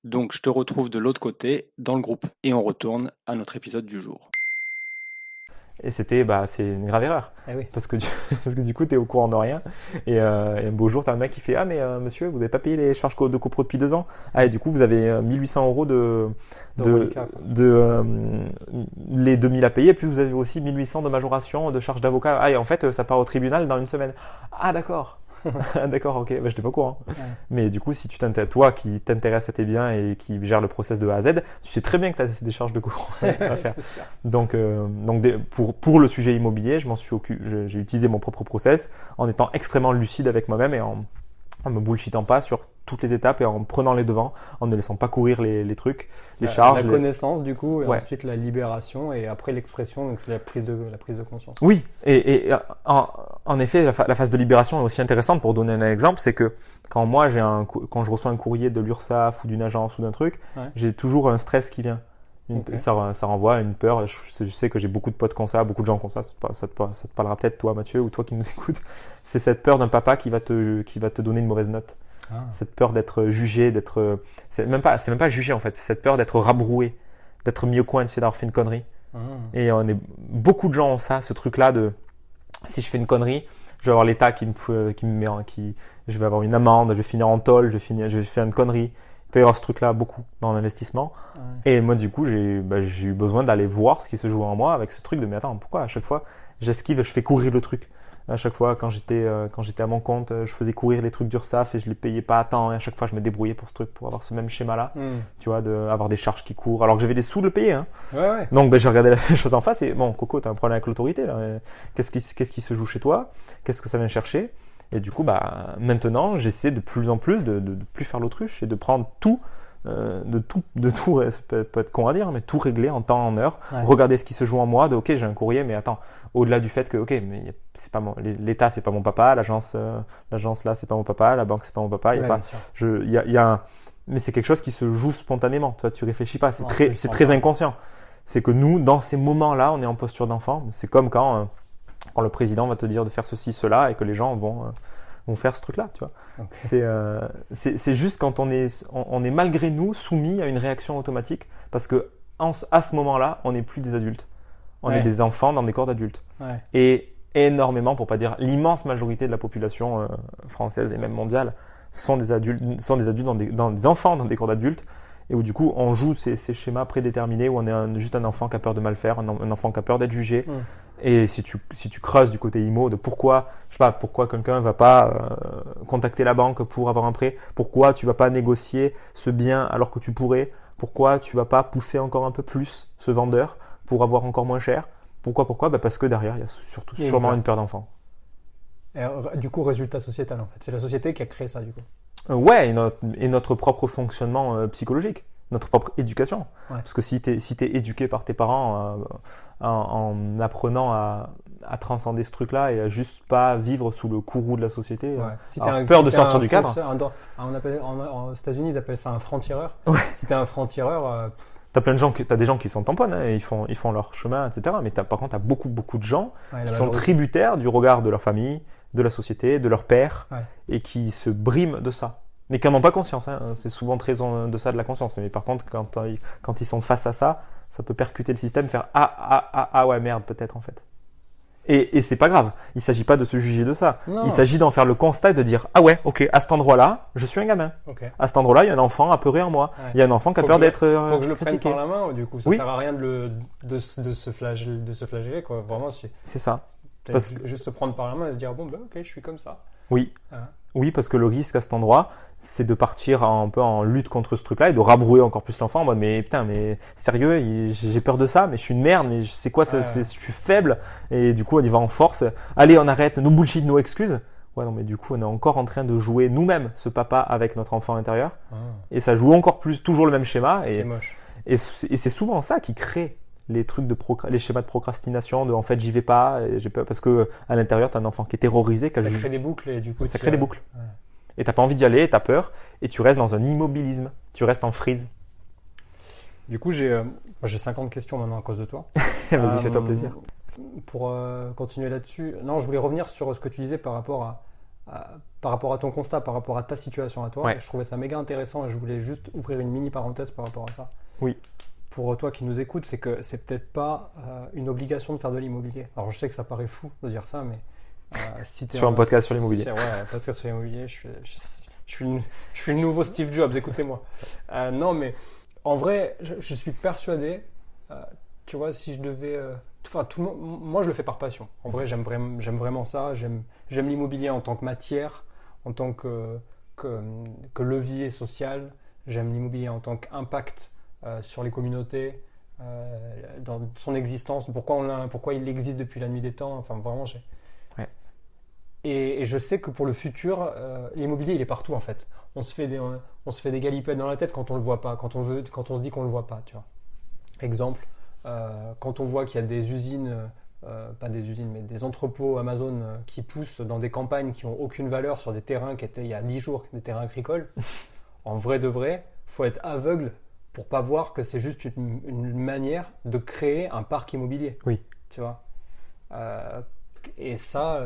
Donc je te retrouve de l'autre côté dans le groupe et on retourne à notre épisode du jour. Et c'est une grave erreur. Eh oui. Parce que du coup, tu es au courant de rien. Et un beau jour, tu as un mec qui fait ah, mais monsieur, vous n'avez pas payé les charges de copro depuis 2 ans. Ah, et du coup, vous avez 1 800 € les 2000 à payer. Puis vous avez aussi 1 800 de majoration de charges d'avocat. Ah, et en fait, ça part au tribunal dans 1 semaine. Ah, d'accord. D'accord, ok, je n'étais pas au courant. Ouais. Mais du coup, si toi qui t'intéresse à tes biens et qui gère le process de A à Z, tu sais très bien que tu as des charges de cours à faire. Donc pour le sujet immobilier, j'ai utilisé mon propre process en étant extrêmement lucide avec moi-même et en me bullshitant pas sur toutes les étapes et en prenant les devants, en ne laissant pas courir les trucs, les charges. La connaissance du coup, et ensuite la libération et après l'expression, donc c'est la prise de conscience. Oui, et en effet, la phase de libération est aussi intéressante. Pour donner un exemple, c'est que quand je reçois un courrier de l'URSSAF ou d'une agence ou d'un truc, j'ai toujours un stress qui vient. Okay. Ça renvoie à une peur. Je sais que j'ai beaucoup de potes comme ça, beaucoup de gens comme ça. Ça te parlera peut-être toi, Mathieu, ou toi qui nous écoutes. C'est cette peur d'un papa qui va te donner une mauvaise note. Cette peur d'être jugé, c'est même pas jugé en fait, c'est cette peur d'être rabroué, d'être mis au coin, tu sais, d'avoir fait une connerie. Et beaucoup de gens ont ça, ce truc-là de si je fais une connerie, je vais avoir l'État je vais avoir une amende, je vais finir en tôle, je vais faire une connerie. Il peut y avoir ce truc-là beaucoup dans l'investissement. Et moi, du coup, j'ai eu besoin d'aller voir ce qui se joue en moi avec ce truc de mais attends, pourquoi à chaque fois j'esquive, je fais courir le truc. À chaque fois, quand j'étais à mon compte, je faisais courir les trucs d'URSSAF et je les payais pas à temps. Et à chaque fois, je me débrouillais pour ce truc, pour avoir ce même schéma-là. Tu vois, d'avoir des charges qui courent, alors que j'avais des sous de le payer. Hein. Donc, j'ai regardé la chose en face et bon, Coco, t'as un problème avec l'autorité. Là. Qu'est-ce qui se joue chez toi? Qu'est-ce que ça vient chercher? Et du coup, maintenant, j'essaie de plus en plus de plus faire l'autruche et de prendre tout. De tout, ça peut être con à dire, mais tout régler en temps, en heure, regarder ce qui se joue en moi, ok, j'ai un courrier, mais attends, au-delà du fait que, ok, mais c'est pas l'État, c'est pas mon papa, l'agence là, c'est pas mon papa, la banque, c'est pas mon papa, mais c'est quelque chose qui se joue spontanément, toi, tu réfléchis pas, c'est très inconscient. C'est que nous, dans ces moments-là, on est en posture d'enfant, c'est comme quand le président va te dire de faire ceci, cela, et que les gens vont faire ce truc-là, tu vois. C'est juste quand on est malgré nous soumis à une réaction automatique parce que à ce moment-là, on n'est plus des adultes. On est des enfants dans des corps d'adultes. Et énormément, pour pas dire l'immense majorité de la population française et même mondiale, sont des adultes dans des enfants dans des corps d'adultes. Et où du coup, on joue ces schémas prédéterminés où on est juste un enfant qui a peur de mal faire, un enfant qui a peur d'être jugé. Et si tu creuses du côté IMO de pourquoi quelqu'un va pas contacter la banque pour avoir un prêt, pourquoi tu vas pas négocier ce bien alors que tu pourrais, pourquoi tu vas pas pousser encore un peu plus ce vendeur pour avoir encore moins cher, pourquoi parce que derrière il y a sûrement une peur d'enfant. Et du coup, résultat sociétal en fait, c'est la société qui a créé ça du coup. Et notre propre fonctionnement psychologique, notre propre éducation. Parce que si t'es éduqué par tes parents en apprenant à transcender ce truc-là et à juste pas vivre sous le courroux de la société, peur de sortir du cadre. Aux États-Unis, ils appellent ça un franc-tireur. Si t'es un franc-tireur, t'as des gens qui s'en tamponnent, et ils font leur chemin, etc. Mais par contre, t'as beaucoup de gens qui sont tributaires du regard de leur famille, de la société, de leur père, et qui se briment de ça. Mais qui n'en ont pas conscience, hein. C'est souvent très en deçà de la conscience. Mais par contre, quand ils sont face à ça, ça peut percuter le système, faire ouais, merde, peut-être en fait. Et c'est pas grave. Il s'agit pas de se juger de ça. Il s'agit d'en faire le constat et de dire ah ouais, ok, à cet endroit-là, je suis un gamin. À cet endroit-là, il y a un enfant apeuré en moi. Il y a un enfant qui a peur d'être critiqué. Faut que je le prenne par la main. Du coup, ça sert à rien de se flageller, quoi. Vraiment, c'est ça. Juste se prendre par la main et se dire bon, ok, je suis comme ça. Oui, parce que le risque à cet endroit, c'est de partir un peu en lutte contre ce truc-là et de rabrouer encore plus l'enfant en mode mais putain, mais sérieux, j'ai peur de ça, mais je suis une merde, mais c'est quoi, je suis faible. Et du coup, on y va en force. Allez, on arrête, nos bullshit, nos excuses. Ouais, non, mais du coup, on est encore en train de jouer nous-mêmes ce papa avec notre enfant intérieur. Et ça joue encore plus, toujours le même schéma. C'est moche. Et c'est souvent ça qui crée les trucs les schémas de procrastination de en fait j'y vais pas, j'ai peur parce que à l'intérieur t'as un enfant qui est terrorisé, ça crée des boucles et du coup ça crée des boucles et t'as pas envie d'y aller, t'as peur et tu restes dans un immobilisme, tu restes en freeze. Du coup j'ai 50 questions maintenant à cause de toi. Vas-y, fais-toi plaisir. Pour continuer là-dessus, non, je voulais revenir sur ce que tu disais par rapport à ton constat, par rapport à ta situation à toi. Je trouvais ça méga intéressant et je voulais juste ouvrir une mini parenthèse par rapport à ça. Pour toi qui nous écoutes, c'est que c'est peut-être pas une obligation de faire de l'immobilier. Alors je sais que ça paraît fou de dire ça, mais si t'es sur un podcast sur l'immobilier. Un podcast sur l'immobilier, je suis le nouveau Steve Jobs, écoutez-moi. Non, mais en vrai, je suis persuadé, tu vois, si je devais... tout le monde, moi je le fais par passion. En vrai, j'aime vraiment ça. J'aime l'immobilier en tant que matière, en tant que levier social. J'aime l'immobilier en tant qu'impact sur les communautés, dans son existence, pourquoi il existe depuis la nuit des temps. Enfin, vraiment, et je sais que pour le futur, l'immobilier, il est partout en fait. On se fait des galipettes dans la tête quand on le voit pas, quand on se dit qu'on le voit pas, tu vois. Exemple, quand on voit qu'il y a des usines, pas des usines, mais des entrepôts Amazon qui poussent dans des campagnes qui ont aucune valeur sur des terrains qui étaient il y a 10 jours, des terrains agricoles. En vrai de vrai, faut être aveugle pour pas voir que c'est juste une manière de créer un parc immobilier. Tu vois. Et ça,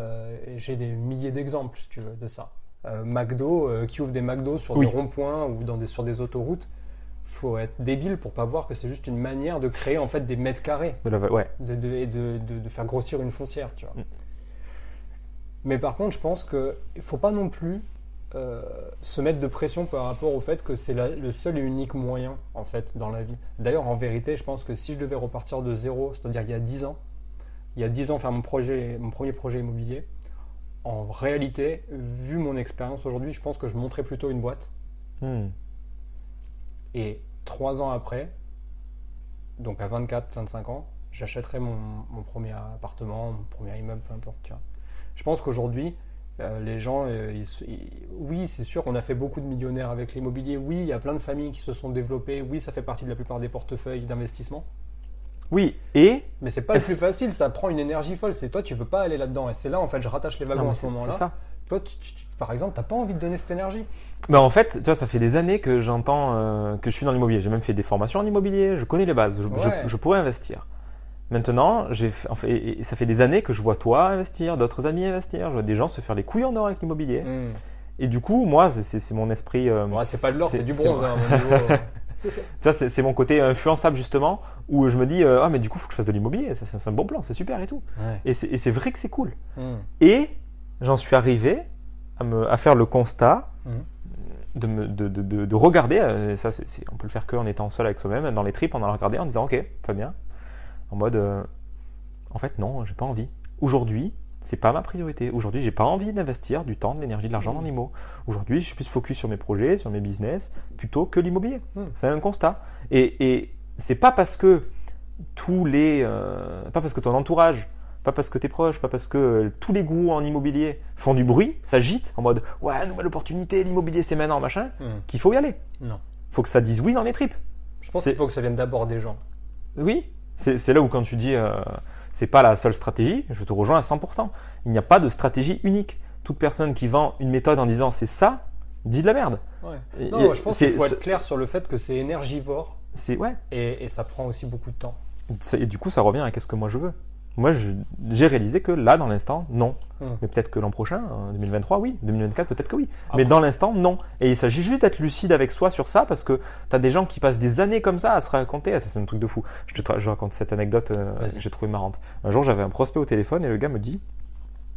j'ai des milliers d'exemples, si tu veux, de ça. McDo qui ouvrent des McDo sur Oui. des ronds-points ou sur des autoroutes. Faut être débile pour pas voir que c'est juste une manière de créer en fait des mètres carrés, Ouais. et de faire grossir une foncière, tu vois. Mais par contre, je pense qu'il ne faut pas non plus se mettre de pression par rapport au fait que c'est le seul et unique moyen en fait dans la vie. D'ailleurs, en vérité, je pense que si je devais repartir de zéro, c'est-à-dire il y a 10 ans faire mon premier projet immobilier, en réalité, vu mon expérience aujourd'hui, je pense que je monterais plutôt une boîte. Et 3 ans après, donc à 24-25 ans, j'achèterais mon premier appartement, mon premier immeuble, peu importe. Tu vois. Je pense qu'aujourd'hui, les gens, oui, c'est sûr, on a fait beaucoup de millionnaires avec l'immobilier. Oui, il y a plein de familles qui se sont développées. Oui, ça fait partie de la plupart des portefeuilles d'investissement. Oui, et Mais c'est pas le plus facile, ça prend une énergie folle. C'est toi, tu veux pas aller là-dedans. Et c'est là, en fait, je rattache les wagons non, mais à ce moment-là. c'est ça. Toi, par exemple, t'as pas envie de donner cette énergie. Ben en fait, tu vois, ça fait des années que j'entends que je suis dans l'immobilier. J'ai même fait des formations en immobilier, je connais les bases, je pourrais investir. Maintenant, et ça fait des années que je vois toi investir, d'autres amis investir, je vois des gens se faire les couilles en or avec l'immobilier. Et du coup, moi, c'est mon esprit. Ouais, c'est pas de l'or, c'est du c'est bronze. Hein, à mon niveau. Tu vois, c'est mon côté influençable justement, où je me dis, ah mais du coup, il faut que je fasse de l'immobilier, c'est un bon plan, c'est super et tout. Ouais. Et c'est vrai que c'est cool. Et j'en suis arrivé à faire le constat de regarder, ça on peut le faire qu'en étant seul avec soi-même, dans les tripes, on a regardé en disant, ok, Fabien, en mode, en fait non, j'ai pas envie. Aujourd'hui, c'est pas ma priorité. Aujourd'hui, j'ai pas envie d'investir du temps, de l'énergie, de l'argent dans l'immo. Aujourd'hui, je suis plus focus sur mes projets, sur mes business, plutôt que l'immobilier. C'est un constat. Et c'est pas parce que pas parce que ton entourage, pas parce que tes proches, pas parce que tous les gourous en immobilier font du bruit, s'agitent en mode ouais, nouvelle opportunité, l'immobilier c'est maintenant, machin, qu'il faut y aller. Non. Faut que ça dise oui dans les tripes. Je pense qu'il faut que ça vienne d'abord des gens. Oui, c'est là où quand tu dis c'est pas la seule stratégie, je te rejoins à 100%. Il n'y a pas de stratégie unique. Toute personne qui vend une méthode en disant c'est ça, dit de la merde. Ouais. Non, je pense qu'il faut être clair sur le fait que c'est énergivore. Ouais. Et ça prend aussi beaucoup de temps. Et du coup, ça revient à qu'est-ce que moi je veux. Moi, j'ai réalisé que là, dans l'instant, non. Mais peut-être que l'an prochain, en 2023, oui. 2024, peut-être que oui. Mais dans l'instant, non. Et il s'agit juste d'être lucide avec soi sur ça, parce que tu as des gens qui passent des années comme ça à se raconter. C'est un truc de fou. Je raconte cette anecdote que j'ai trouvée marrante. Un jour, j'avais un prospect au téléphone et le gars me dit,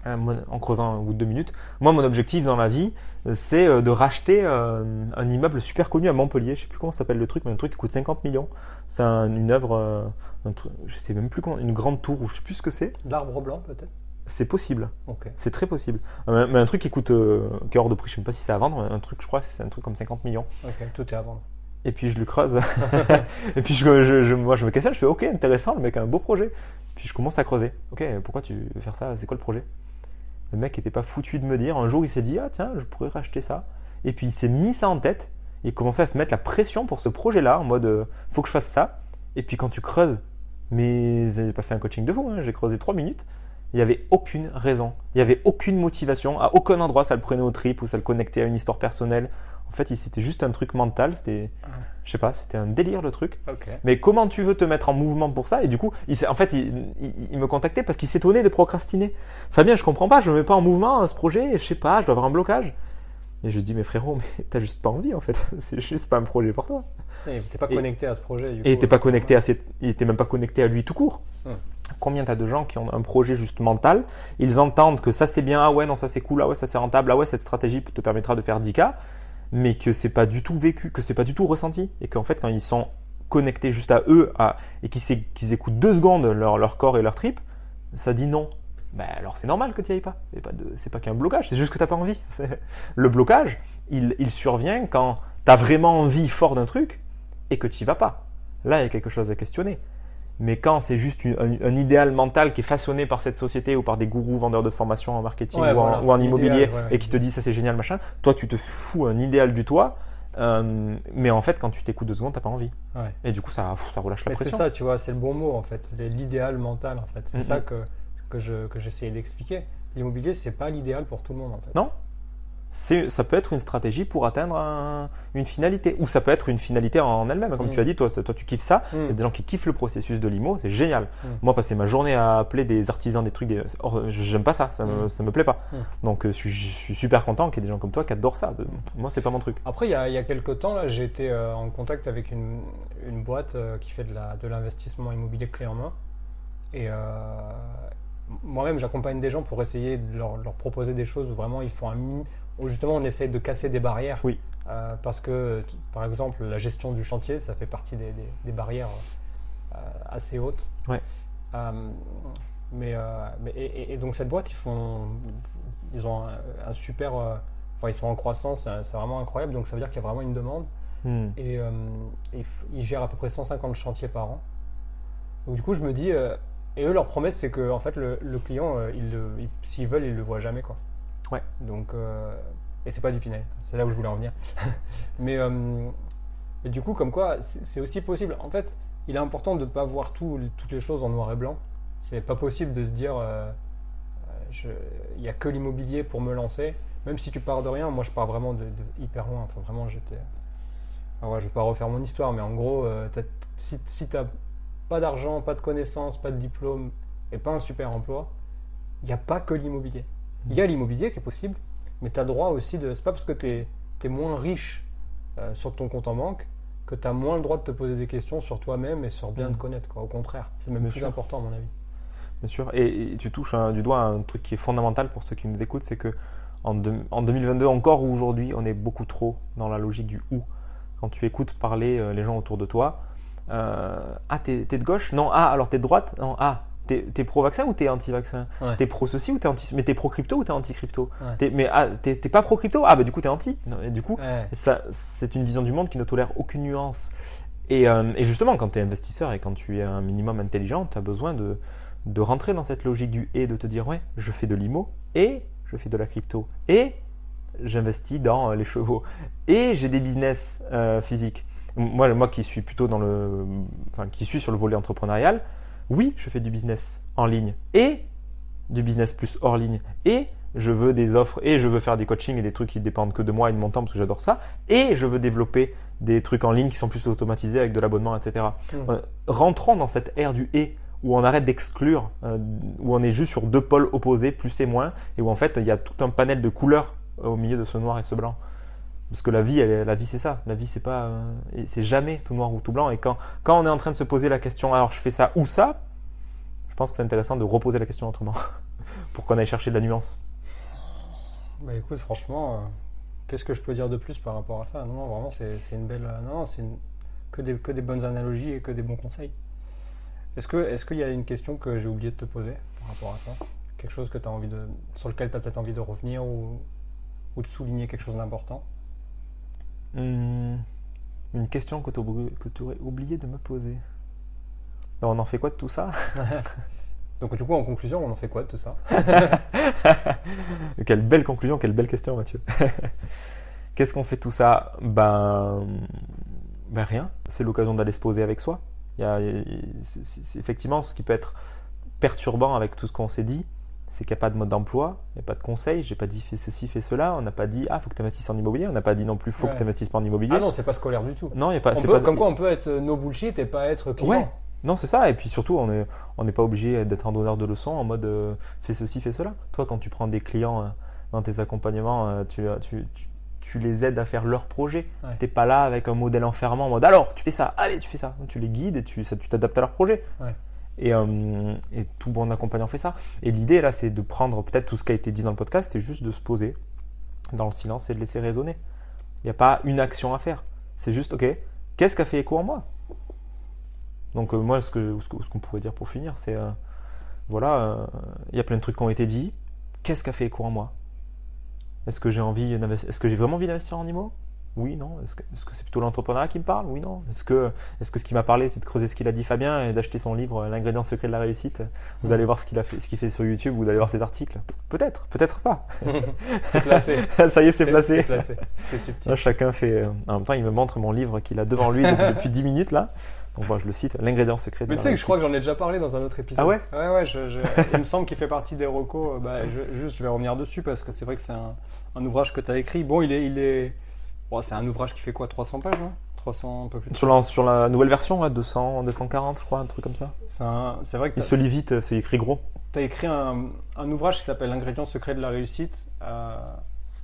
en creusant au bout de 2 minutes, moi, mon objectif dans la vie, c'est de racheter un immeuble super connu à Montpellier. Je sais plus comment s'appelle le truc, mais un truc qui coûte 50 millions. C'est une œuvre, je sais même plus comment, une grande tour, ou je sais plus ce que c'est. L'arbre blanc, peut-être. C'est possible. Okay. C'est très possible. Mais un truc qui coûte, qui est hors de prix, je sais même pas si c'est à vendre, un truc, je crois, c'est un truc comme 50 millions. Ok, tout est à vendre. Et puis je le creuse. Et puis moi, je me questionne, je fais ok, intéressant, le mec a un beau projet. Puis je commence à creuser. Ok, pourquoi tu veux faire ça? C'est quoi le projet? Le mec n'était pas foutu de me dire. Un jour, il s'est dit, ah tiens, je pourrais racheter ça. Et puis il s'est mis ça en tête. Il commençait à se mettre la pression pour ce projet-là, en mode, faut que je fasse ça. Et puis quand tu creuses, mais j'ai pas fait un coaching de fou, hein, j'ai creusé 3 minutes. Il n'y avait aucune raison, il n'y avait aucune motivation, à aucun endroit ça le prenait au trip ou ça le connectait à une histoire personnelle. En fait, c'était juste un truc mental, c'était, je sais pas, c'était un délire le truc. Okay. Mais comment tu veux te mettre en mouvement pour ça? Et du coup, il me contactait parce qu'il s'étonnait de procrastiner. Fabien, je comprends pas, je me mets pas en mouvement à ce projet, je sais pas, je dois avoir un blocage. Et je lui dis, mais frérot, mais t'as juste pas envie en fait, c'est juste pas un projet pour toi. Et t'es pas connecté à ce projet. Du coup, il était même pas connecté à lui tout court. Combien t'as de gens qui ont un projet juste mental, ils entendent que ça c'est bien, ah ouais non ça c'est cool, ah ouais ça c'est rentable, ah ouais cette stratégie te permettra de faire 10K, mais que c'est pas du tout vécu, que c'est pas du tout ressenti, et qu'en fait quand ils sont connectés juste à eux et qu'ils écoutent 2 secondes leur corps et leur trip, ça dit non. Ben alors c'est normal que tu n'y ailles pas. C'est pas qu'un blocage, c'est juste que t'as pas envie. Le blocage, il survient quand t'as vraiment envie fort d'un truc et que tu n'y vas pas. Là, il y a quelque chose à questionner. Mais quand c'est juste un idéal mental qui est façonné par cette société ou par des gourous vendeurs de formation en marketing ou en immobilier et qui te dit ça c'est génial machin, toi tu te fous un idéal du toit, mais en fait quand tu t'écoutes 2 secondes t'as pas envie. Et du coup ça relâche la pression. C'est ça, tu vois, c'est le bon mot en fait, l'idéal mental en fait. C'est ça que j'essayais d'expliquer. L'immobilier c'est pas l'idéal pour tout le monde en fait. Non. ça peut être une stratégie pour atteindre une finalité. Ou ça peut être une finalité en elle-même. Comme tu as dit, toi tu kiffes ça. Il y a des gens qui kiffent le processus de l'IMO, c'est génial. Moi, passer ma journée à appeler des artisans, des trucs, j'aime pas ça, ça me plaît pas. Donc je suis super content qu'il y ait des gens comme toi qui adorent ça. Moi, c'est pas mon truc. Après, il y a quelques temps, là, j'ai été en contact avec une boîte qui fait de l'investissement immobilier clé en main. Et moi-même, j'accompagne des gens pour essayer de leur proposer des choses où vraiment ils font où justement on essaye de casser des barrières. Oui. Parce que, par exemple, la gestion du chantier, ça fait partie des barrières assez hautes. Ouais. Et donc cette boîte, ils ont un super, ils sont en croissance, c'est vraiment incroyable. Donc ça veut dire qu'il y a vraiment une demande. Et ils gèrent à peu près 150 chantiers par an. Donc du coup, je me dis, et eux, leur promesse, c'est que en fait, le client, s'ils veulent, ils le voient jamais, quoi. Ouais. Donc, et c'est pas du Pinel, c'est là où je voulais en venir. mais du coup, comme quoi, c'est aussi possible. En fait, il est important de ne pas voir toutes les choses en noir et blanc. C'est pas possible de se dire, il n'y a que l'immobilier pour me lancer. Même si tu pars de rien, moi je pars vraiment de hyper loin. Enfin, vraiment, j'étais. Alors, ouais, je ne vais pas refaire mon histoire, mais en gros, si tu n'as pas d'argent, pas de connaissances, pas de diplôme et pas un super emploi, il n'y a pas que l'immobilier. Il y a l'immobilier qui est possible, mais tu as droit aussi de. C'est pas parce que tu es moins riche sur ton compte en banque que tu as moins le droit de te poser des questions sur toi-même et sur bien te connaître, quoi. Au contraire, c'est même plus important à mon avis. Bien sûr. Et tu touches du doigt un truc qui est fondamental pour ceux qui nous écoutent, c'est que en 2022, encore aujourd'hui, on est beaucoup trop dans la logique du ou. Quand tu écoutes parler les gens autour de toi, t'es de gauche? Non. Alors t'es de droite? Non. T'es pro-vaccin ou t'es anti-vaccin? Ouais. T'es pro-ceci ou t'es anti? Mais t'es pro-crypto ou t'es anti-crypto? Ouais. T'es pas pro-crypto? Bah du coup t'es anti. Non, et du coup, Ouais. c'est une vision du monde qui ne tolère aucune nuance. Et justement, quand tu es investisseur et quand tu es un minimum intelligent, tu as besoin de rentrer dans cette logique du et, de te dire ouais, je fais de l'IMO et je fais de la crypto et j'investis dans les chevaux et j'ai des business physiques. Moi qui suis plutôt qui suis sur le volet entrepreneurial, oui, je fais du business en ligne et du business plus hors ligne et je veux des offres et je veux faire des coachings et des trucs qui dépendent que de moi et de mon temps parce que j'adore ça et je veux développer des trucs en ligne qui sont plus automatisés avec de l'abonnement, etc. Rentrons dans cette ère du et où on arrête d'exclure, où on est juste sur deux pôles opposés, plus et moins, et où en fait il y a tout un panel de couleurs au milieu de ce noir et ce blanc. Parce que la vie c'est ça. La vie c'est jamais tout noir ou tout blanc. Et quand on est en train de se poser la question, alors je fais ça ou ça, je pense que c'est intéressant de reposer la question autrement pour qu'on aille chercher de la nuance. Bah écoute, franchement, qu'est-ce que je peux dire de plus par rapport à ça? Non, vraiment, c'est une belle. Non, c'est que des bonnes analogies et que des bons conseils. Est-ce qu'il y a une question que j'ai oublié de te poser par rapport à ça? Quelque chose que sur lequel tu as peut-être envie de revenir ou de souligner quelque chose d'important? Une question que tu aurais oublié de me poser. Alors, on en fait quoi de tout ça? Donc du coup, en conclusion, on en fait quoi de tout ça? Quelle belle conclusion, quelle belle question, Mathieu. Qu'est-ce qu'on fait de tout ça? Ben rien. C'est l'occasion d'aller se poser avec soi. C'est effectivement ce qui peut être perturbant avec tout ce qu'on s'est dit, c'est qu'il n'y a pas de mode d'emploi, il n'y a pas de conseils. J'ai pas dit fais ceci, fais cela. On n'a pas dit faut que tu investisses en immobilier. On n'a pas dit non plus faut que tu investisses pas en immobilier. Ah non, c'est pas scolaire du tout. Non, il y a pas. Comme quoi, on peut être no bullshit et pas être client. Ouais. Non, c'est ça. Et puis surtout, on n'est pas obligé d'être un donneur de leçons en mode fais ceci, fais cela. Toi, quand tu prends des clients dans tes accompagnements, tu les aides à faire leur projet. Ouais. Tu n'es pas là avec un modèle enfermant en mode alors tu fais ça, allez tu fais ça. Tu les guides et tu t'adaptes à leur projet. Ouais. Et tout bon accompagnant fait ça. Et l'idée là, c'est de prendre peut-être tout ce qui a été dit dans le podcast et juste de se poser dans le silence et de laisser résonner. Il n'y a pas une action à faire. C'est juste ok, qu'est-ce qui a fait écho en moi? Donc moi, ce qu'on pourrait dire pour finir, c'est il y a plein de trucs qui ont été dit. Qu'est-ce qui a fait écho en moi? Est-ce que j'ai vraiment envie d'investir en IMO? Oui, non. Est-ce que c'est plutôt l'entrepreneuriat qui me parle? Oui, non. Est-ce que ce qui m'a parlé, c'est de creuser ce qu'il a dit Fabien et d'acheter son livre L'ingrédient secret de la réussite, ou d'aller voir ce qu'il fait sur YouTube, ou d'aller voir ses articles? Peut-être, peut-être pas. C'est placé. Ça y est, c'est placé. C'est placé. C'est subtil. Là, chacun fait. En même temps, il me montre mon livre qu'il a devant lui depuis 10 minutes là. Donc moi, je le cite, L'ingrédient secret de Mais la tu sais que réussite. je crois que j'en ai déjà parlé dans un autre épisode. Ah ouais? Ouais, il me semble qu'il fait partie des recos. Je vais revenir dessus parce que c'est vrai que c'est un ouvrage que tu as écrit. Bon, bon, c'est un ouvrage qui fait quoi, 300 pages, hein 300, un peu plus de Sur la nouvelle version, ouais, 240, je crois, un truc comme ça. C'est vrai que Il se lit vite, c'est écrit gros. tu as écrit un ouvrage qui s'appelle L'ingrédient secret de la réussite.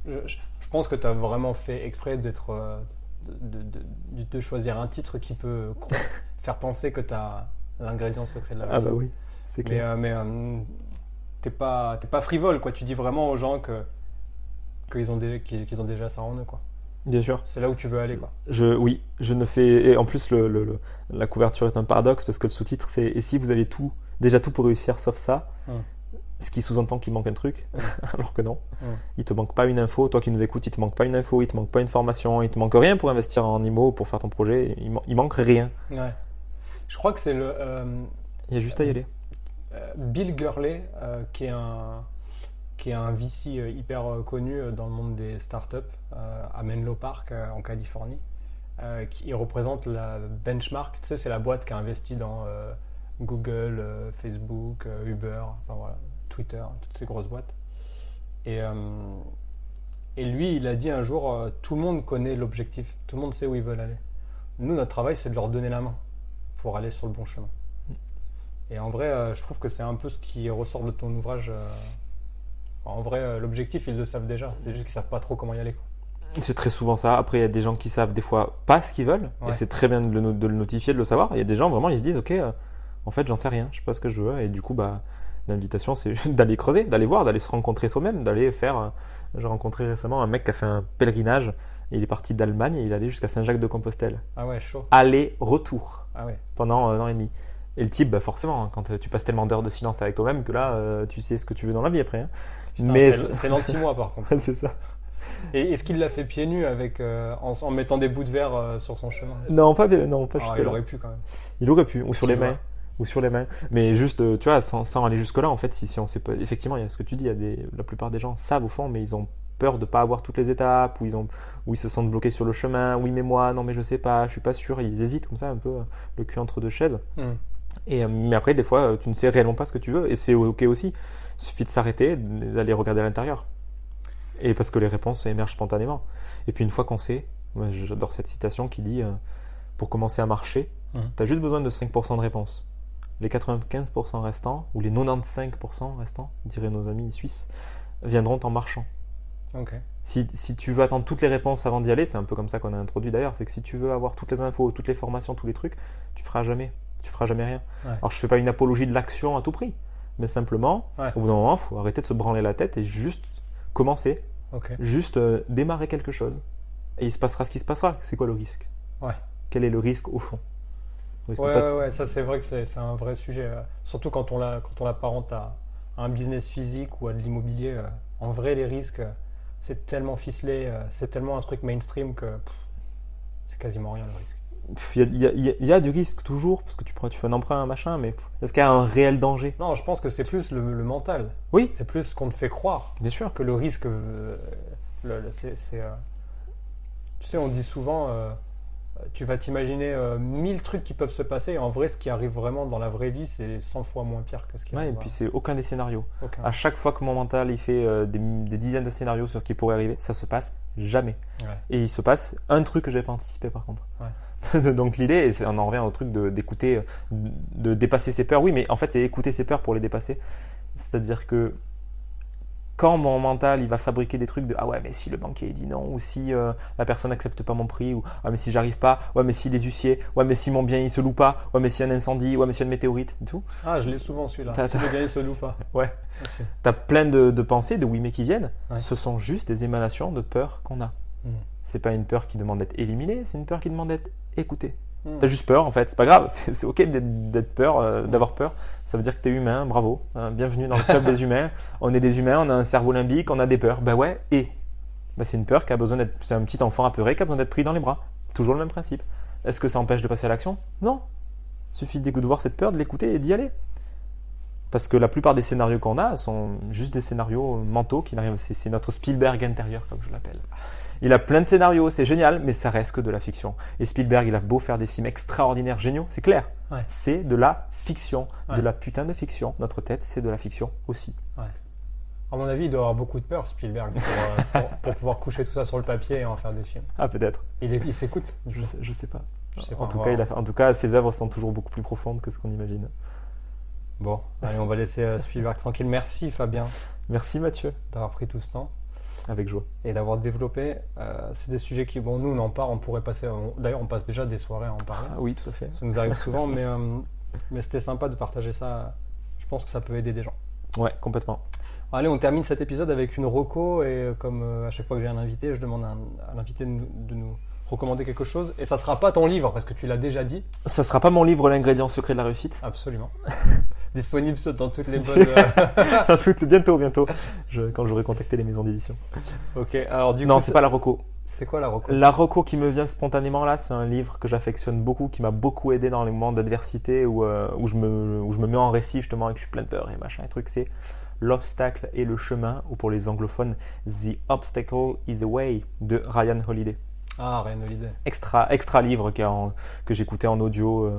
Je pense que tu as vraiment fait exprès d'être, de choisir un titre qui peut faire penser que tu as l'ingrédient secret de la réussite. Ah bah oui, c'est clair. Mais t'es pas frivole, quoi. Tu dis vraiment aux gens qu'ils ont déjà ça en eux, quoi. Bien sûr. C'est là où tu veux aller, quoi. Oui, je ne fais. Et en plus, la couverture est un paradoxe parce que le sous-titre c'est Et si vous avez déjà tout pour réussir sauf ça, ce qui sous-entend qu'il manque un truc, alors que non. Il te manque pas une info. Toi qui nous écoutes, il te manque pas une info, il te manque pas une formation, il te manque rien pour investir en IMO, pour faire ton projet. Il manque rien. Ouais. Je crois que c'est Il y a juste à y aller. Bill Gurley, qui est un VC hyper connu dans le monde des startups à Menlo Park en Californie, qui représente la Benchmark. Tu sais, c'est la boîte qui a investi dans Google, Facebook, Uber, enfin voilà, Twitter, toutes ces grosses boîtes. Et lui, il a dit un jour, tout le monde connaît l'objectif, tout le monde sait où ils veulent aller. Nous, notre travail, c'est de leur donner la main pour aller sur le bon chemin. Et en vrai, je trouve que c'est un peu ce qui ressort de ton ouvrage. En vrai, l'objectif, ils le savent déjà. C'est juste qu'ils savent pas trop comment y aller, quoi. C'est très souvent ça. Après, il y a des gens qui savent des fois pas ce qu'ils veulent. Ouais. Et c'est très bien de le notifier, de le savoir. Il y a des gens, vraiment, ils se disent, ok, en fait, j'en sais rien. Je sais pas ce que je veux. Et du coup, l'invitation, c'est d'aller creuser, d'aller voir, d'aller se rencontrer soi-même, d'aller faire... J'ai rencontré récemment un mec qui a fait un pèlerinage. Et il est parti d'Allemagne et il allait jusqu'à Saint-Jacques-de-Compostelle. Ah ouais, chaud. Aller-retour. Ah ouais. Pendant 1 an et demi. Et le type, forcément, quand tu passes tellement d'heures de silence avec toi-même que là, tu sais ce que tu veux dans la vie après. Hein. Putain, Mais c'est l'anti-moi, par contre. c'est ça. Et est-ce qu'il l'a fait pieds nus en mettant des bouts de verre sur son chemin? Non, pas jusque Il là. aurait pu quand même. Il aurait pu, ou sur Si les je mains. vois. Ou sur les mains. Mais juste, tu vois, sans aller jusque-là, en fait, si on sait pas. Effectivement, il y a ce que tu dis, la plupart des gens savent au fond, mais ils ont peur de pas avoir toutes les étapes, ou ils se sentent bloqués sur le chemin. Oui, mais moi, non, mais je sais pas, je suis pas sûr. Ils hésitent comme ça, un peu le cul entre deux chaises. Mais après, des fois, tu ne sais réellement pas ce que tu veux, et c'est ok aussi. Il suffit de s'arrêter, d'aller regarder à l'intérieur. Et parce que les réponses émergent spontanément. Et puis une fois qu'on sait, moi j'adore cette citation qui dit pour commencer à marcher, tu as juste besoin de 5% de réponses. Les 95% restants, ou les 95% restants, diraient nos amis suisses, viendront en marchant. Ok. Si tu veux attendre toutes les réponses avant d'y aller, c'est un peu comme ça qu'on a introduit d'ailleurs, c'est que si tu veux avoir toutes les infos, toutes les formations, tous les trucs, tu feras jamais rien. Ouais. Alors je fais pas une apologie de l'action à tout prix, mais simplement, au bout d'un moment, il faut arrêter de se branler la tête et juste commencer, juste démarrer quelque chose. Et il se passera ce qui se passera. C'est quoi le risque? Ouais. Quel est le risque au fond? Ouais, ça c'est vrai que c'est un vrai sujet. Surtout quand on l'apparente à un business physique ou à de l'immobilier. En vrai, les risques, c'est tellement ficelé, c'est tellement un truc mainstream que c'est quasiment rien le risque. Il y a du risque toujours, parce que tu fais un emprunt, un machin, mais est-ce qu'il y a un réel danger? Non, je pense que c'est plus le mental. Oui. C'est plus ce qu'on te fait croire. Bien sûr. Que le risque, tu sais, on dit souvent, tu vas t'imaginer 1000 trucs qui peuvent se passer. Et en vrai, ce qui arrive vraiment dans la vraie vie, c'est 100 fois moins pire que ce qui arrive. Et puis c'est aucun des scénarios. Aucun. À chaque fois que mon mental il fait des dizaines de scénarios sur ce qui pourrait arriver, ça se passe jamais. Ouais. Et il se passe un truc que j'ai pas anticipé par contre. Ouais. Donc l'idée, on en revient au truc d'écouter, de dépasser ses peurs. Oui, mais en fait, c'est écouter ses peurs pour les dépasser. C'est-à-dire que quand mon mental il va fabriquer des trucs de ah ouais mais si le banquier dit non, ou si la personne n'accepte pas mon prix, ou ah mais si j'arrive pas, ouais mais si les huissiers, ouais mais si mon bien il se loue pas, ouais mais si un incendie, ouais mais si une météorite et tout. Ah, je l'ai souvent celui-là. Si le bien il se loue pas. Ouais. Merci. T'as plein de pensées, de oui mais qui viennent. Ouais. Ce sont juste des émanations de peur qu'on a. C'est pas une peur qui demande d'être éliminée, c'est une peur qui demande d'être écoutée. T'as juste peur en fait, c'est pas grave, c'est ok d'être peur, d'avoir peur. Ça veut dire que t'es humain, bravo, bienvenue dans le club des humains. On est des humains, on a un cerveau limbique, on a des peurs. Ben ouais, et Bah, c'est une peur qui a besoin d'être. C'est un petit enfant apeuré qui a besoin d'être pris dans les bras. Toujours le même principe. Est-ce que ça empêche de passer à l'action? Non. Il suffit de voir cette peur, de l'écouter et d'y aller. Parce que la plupart des scénarios qu'on a sont juste des scénarios mentaux qui n'arrivent. C'est notre Spielberg intérieur, comme je l'appelle. Il a plein de scénarios, c'est génial, mais ça reste que de la fiction. Et Spielberg, il a beau faire des films extraordinaires, géniaux, c'est clair. Ouais. C'est de la fiction, Ouais. de la putain de fiction. Notre tête, c'est de la fiction aussi. Ouais. À mon avis, il doit avoir beaucoup de peur, Spielberg, pour pouvoir coucher tout ça sur le papier et en faire des films. Ah, peut-être. Il s'écoute. Je sais pas. Je sais pas, En tout on cas, va- en tout cas, ses œuvres sont toujours beaucoup plus profondes que ce qu'on imagine. Bon, allez, on va laisser Spielberg tranquille. Merci Fabien Merci Mathieu, d'avoir pris tout ce temps avec joie. et d'avoir développé. C'est des sujets qui, bon, nous on en parle, on pourrait passer. D'ailleurs, on passe déjà des soirées à en parler. Ah oui, tout à fait. Ça nous arrive souvent, mais c'était sympa de partager ça. Je pense que ça peut aider des gens. Ouais, complètement. Allez, on termine cet épisode avec une reco et comme à chaque fois que j'ai un invité, je demande à l'invité de nous recommander quelque chose. Et ça sera pas ton livre parce que tu l'as déjà dit. Ça sera pas mon livre L'ingrédient secret de la réussite. Absolument. Disponible dans toutes les bonnes. Bientôt, quand j'aurai contacté les maisons d'édition. Ok, alors du Non, coup, c'est pas la reco. c'est quoi la reco? La reco qui me vient spontanément là, c'est un livre que j'affectionne beaucoup, qui m'a beaucoup aidé dans les moments d'adversité où je me mets en récit justement et que je suis plein de peur et machin et truc. C'est L'obstacle et le chemin, ou pour les anglophones, The Obstacle is the Way de Ryan Holiday. Ah, rien de l'idée. Extra livre que j'écoutais en audio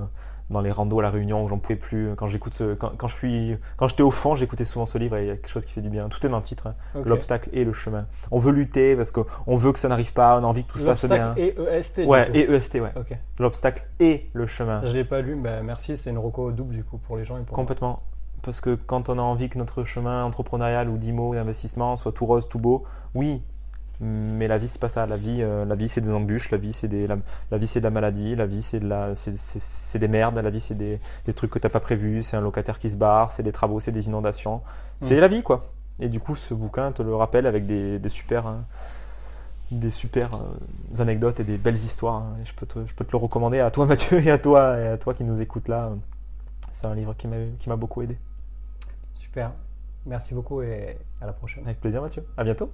dans les randos à la Réunion où j'en pouvais plus. Quand j'étais au fond, j'écoutais souvent ce livre et il y a quelque chose qui fait du bien. Tout est dans le titre, hein. Ok. L'obstacle et le chemin. On veut lutter parce qu'on veut que ça n'arrive pas, on a envie que tout se passe bien. L'obstacle et EST. Ouais, du coup. et EST, ouais. Ok. L'obstacle et le chemin. Je l'ai pas lu, mais merci, c'est une reco double du coup pour les gens et pour moi. Complètement. Parce que quand on a envie que notre chemin entrepreneurial ou d'IMO, d'investissement soit tout rose, tout beau, oui, mais la vie c'est pas ça. La vie c'est des embûches, la vie c'est la vie c'est de la maladie, la vie c'est c'est des merdes, la vie c'est des trucs que t'as pas prévus, c'est un locataire qui se barre, c'est des travaux, c'est des inondations, c'est la vie quoi. Et du coup ce bouquin te le rappelle avec des super anecdotes et des belles histoires, hein. Et je peux te le recommander à toi Mathieu et à toi qui nous écoutes là. C'est un livre qui m'a beaucoup aidé. Super. Merci beaucoup et à la prochaine. Avec plaisir Mathieu. À bientôt.